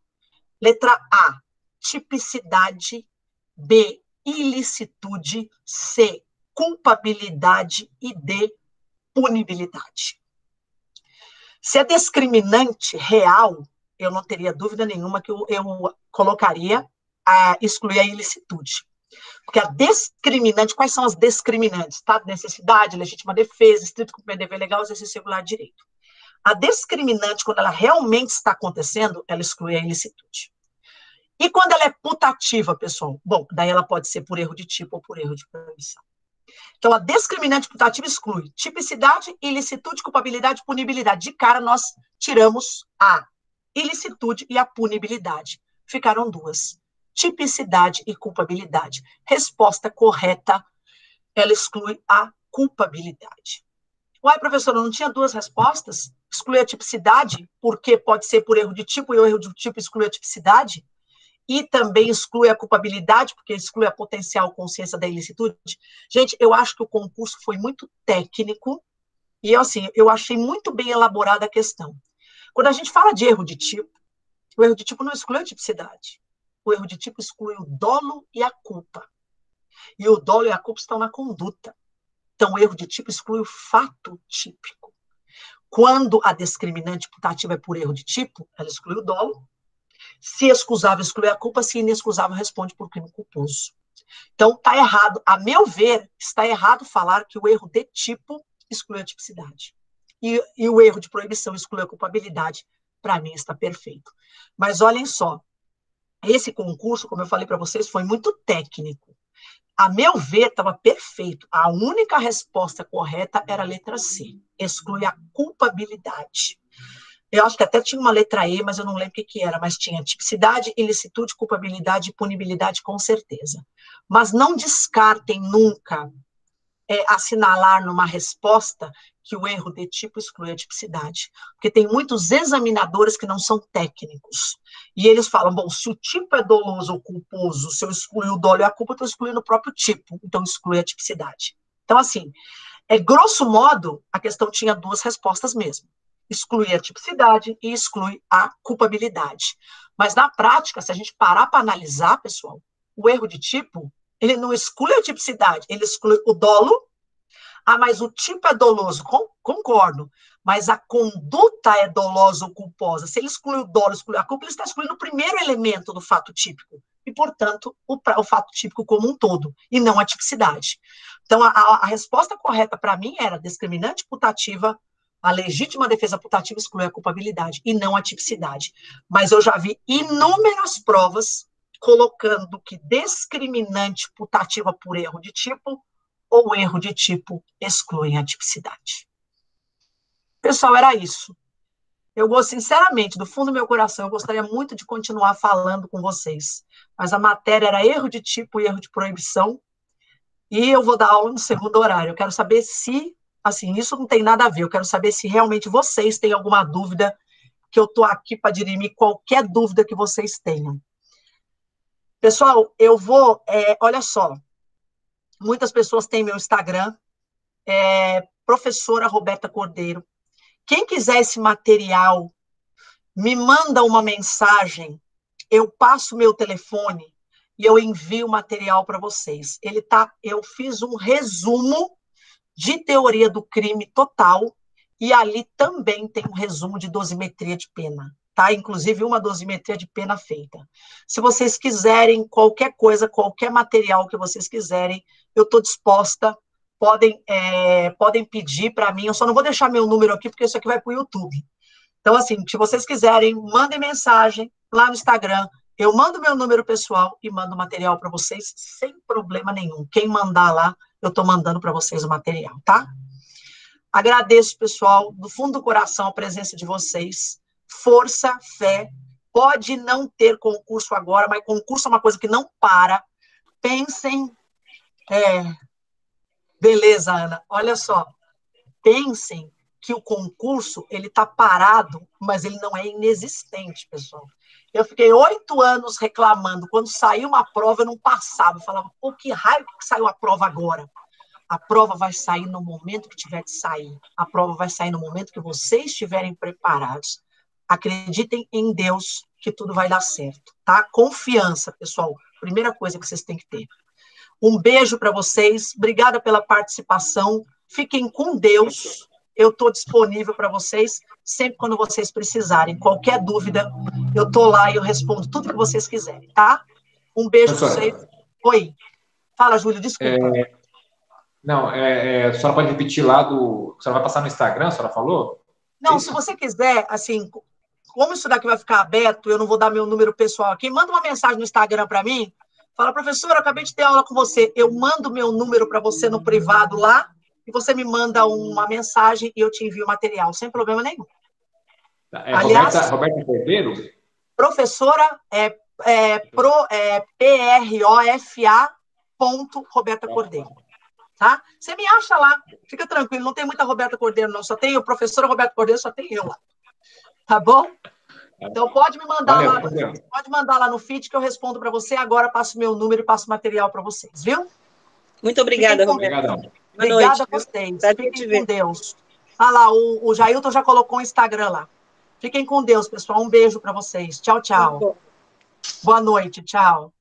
Letra A, tipicidade. B, ilicitude. C, culpabilidade. E D, punibilidade. Se é discriminante real, eu não teria dúvida nenhuma que eu colocaria excluir a ilicitude. Porque a discriminante, quais são as discriminantes? Estado de necessidade, legítima defesa, estrito cumprimento de dever legal, exercício regular de direito. A discriminante, quando ela realmente está acontecendo, ela exclui a ilicitude. E quando ela é putativa, pessoal? Bom, daí ela pode ser por erro de tipo ou por erro de proibição. Então, a discriminante putativa exclui tipicidade, ilicitude, culpabilidade e punibilidade. De cara, nós tiramos a ilicitude e a punibilidade. Ficaram duas. Tipicidade e culpabilidade. Resposta correta, ela exclui a culpabilidade. Uai, professora, não tinha duas respostas? Exclui a tipicidade, porque pode ser por erro de tipo, e o erro de tipo exclui a tipicidade? E também exclui a culpabilidade, porque exclui a potencial consciência da ilicitude. Gente, eu acho que o concurso foi muito técnico, e assim, eu achei muito bem elaborada a questão. Quando a gente fala de erro de tipo, o erro de tipo não exclui a tipicidade. O erro de tipo exclui o dolo e a culpa. E o dolo e a culpa estão na conduta. Então, o erro de tipo exclui o fato típico. Quando a discriminante putativa é por erro de tipo, ela exclui o dolo. Se excusável, exclui a culpa. Se inexcusável, responde por crime culposo. Então, está errado, a meu ver, está errado falar que o erro de tipo exclui a tipicidade. E o erro de proibição exclui a culpabilidade, para mim está perfeito. Mas olhem só, esse concurso, como eu falei para vocês, foi muito técnico. A meu ver, estava perfeito. A única resposta correta era a letra C, exclui a culpabilidade. Eu acho que até tinha uma letra E, mas eu não lembro o que era, mas tinha tipicidade, ilicitude, culpabilidade e punibilidade, com certeza. Mas não descartem nunca assinalar numa resposta que o erro de tipo exclui a tipicidade. Porque tem muitos examinadores que não são técnicos. E eles falam, bom, se o tipo é doloso ou culposo, se eu excluir o dolo e a culpa, eu estou excluindo o próprio tipo. Então, exclui a tipicidade. Então, assim, grosso modo, a questão tinha duas respostas mesmo. Exclui a tipicidade e exclui a culpabilidade. Mas, na prática, se a gente parar para analisar, pessoal, o erro de tipo, ele não exclui a tipicidade, ele exclui o dolo. Ah, mas o tipo é doloso. Concordo. Mas a conduta é dolosa ou culposa. Se ele exclui o dolo, exclui a culpa, ele está excluindo o primeiro elemento do fato típico. E, portanto, o fato típico como um todo, e não a tipicidade. Então, a resposta correta para mim era discriminante putativa, a legítima defesa putativa exclui a culpabilidade, e não a tipicidade. Mas eu já vi inúmeras provas colocando que discriminante putativa por erro de tipo ou erro de tipo excluem a tipicidade. Pessoal, era isso. Sinceramente, do fundo do meu coração, eu gostaria muito de continuar falando com vocês, mas a matéria era erro de tipo e erro de proibição, e eu vou dar aula no segundo horário. Eu quero saber se, assim, isso não tem nada a ver, eu quero saber se realmente vocês têm alguma dúvida, que eu estou aqui para dirimir qualquer dúvida que vocês tenham. Pessoal, eu vou, olha só, muitas pessoas têm meu Instagram, professora Roberta Cordeiro. Quem quiser esse material, me manda uma mensagem, eu passo meu telefone e eu envio o material para vocês. Eu fiz um resumo de teoria do crime total e ali também tem um resumo de dosimetria de pena, tá? Inclusive uma dosimetria de pena feita. Se vocês quiserem qualquer coisa, qualquer material que vocês quiserem, eu estou disposta. Podem pedir para mim, eu só não vou deixar meu número aqui, porque isso aqui vai para o YouTube. Então, assim, se vocês quiserem, mandem mensagem lá no Instagram, eu mando meu número pessoal e mando o material para vocês sem problema nenhum. Quem mandar lá, eu estou mandando para vocês o material, tá? Agradeço, pessoal, do fundo do coração a presença de vocês. Força, fé. Pode não ter concurso agora, mas concurso é uma coisa que não para. Pensem... Beleza, Ana. Olha só. Pensem que o concurso, ele está parado, mas ele não é inexistente, pessoal. Eu fiquei 8 anos reclamando. Quando saiu uma prova, eu não passava. Eu falava, pô, que raio que saiu a prova agora? A prova vai sair no momento que tiver de sair. A prova vai sair no momento que vocês estiverem preparados. Acreditem em Deus que tudo vai dar certo, tá? Confiança, pessoal. Primeira coisa que vocês têm que ter. Um beijo para vocês. Obrigada pela participação. Fiquem com Deus. Eu estou disponível para vocês sempre quando vocês precisarem. Qualquer dúvida, eu estou lá e eu respondo tudo que vocês quiserem, tá? Um beijo para vocês. Oi. Fala, Júlio, desculpa. A senhora pode repetir lá do... A senhora vai passar no Instagram, a senhora falou? Não, se você quiser, assim, como isso daqui vai ficar aberto, eu não vou dar meu número pessoal aqui, manda uma mensagem no Instagram para mim, fala, professora, eu acabei de ter aula com você, eu mando meu número para você no privado lá, e você me manda uma mensagem e eu te envio o material, sem problema nenhum. Aliás, Roberta Cordeiro? Professora Roberta Cordeiro. Tá? Você me acha lá, fica tranquilo, não tem muita Roberta Cordeiro, não, só tem o professora Roberta Cordeiro, só tem eu lá. Tá bom? Então pode me mandar lá, pode mandar lá no feed que eu respondo para você, agora passo meu número e passo material para vocês, viu? Muito obrigada, Roberta. Obrigada a vocês. Fiquem com Deus. Ah lá, o Jailton já colocou o Instagram lá. Fiquem com Deus, pessoal. Um beijo para vocês. Tchau, tchau. Boa noite, tchau.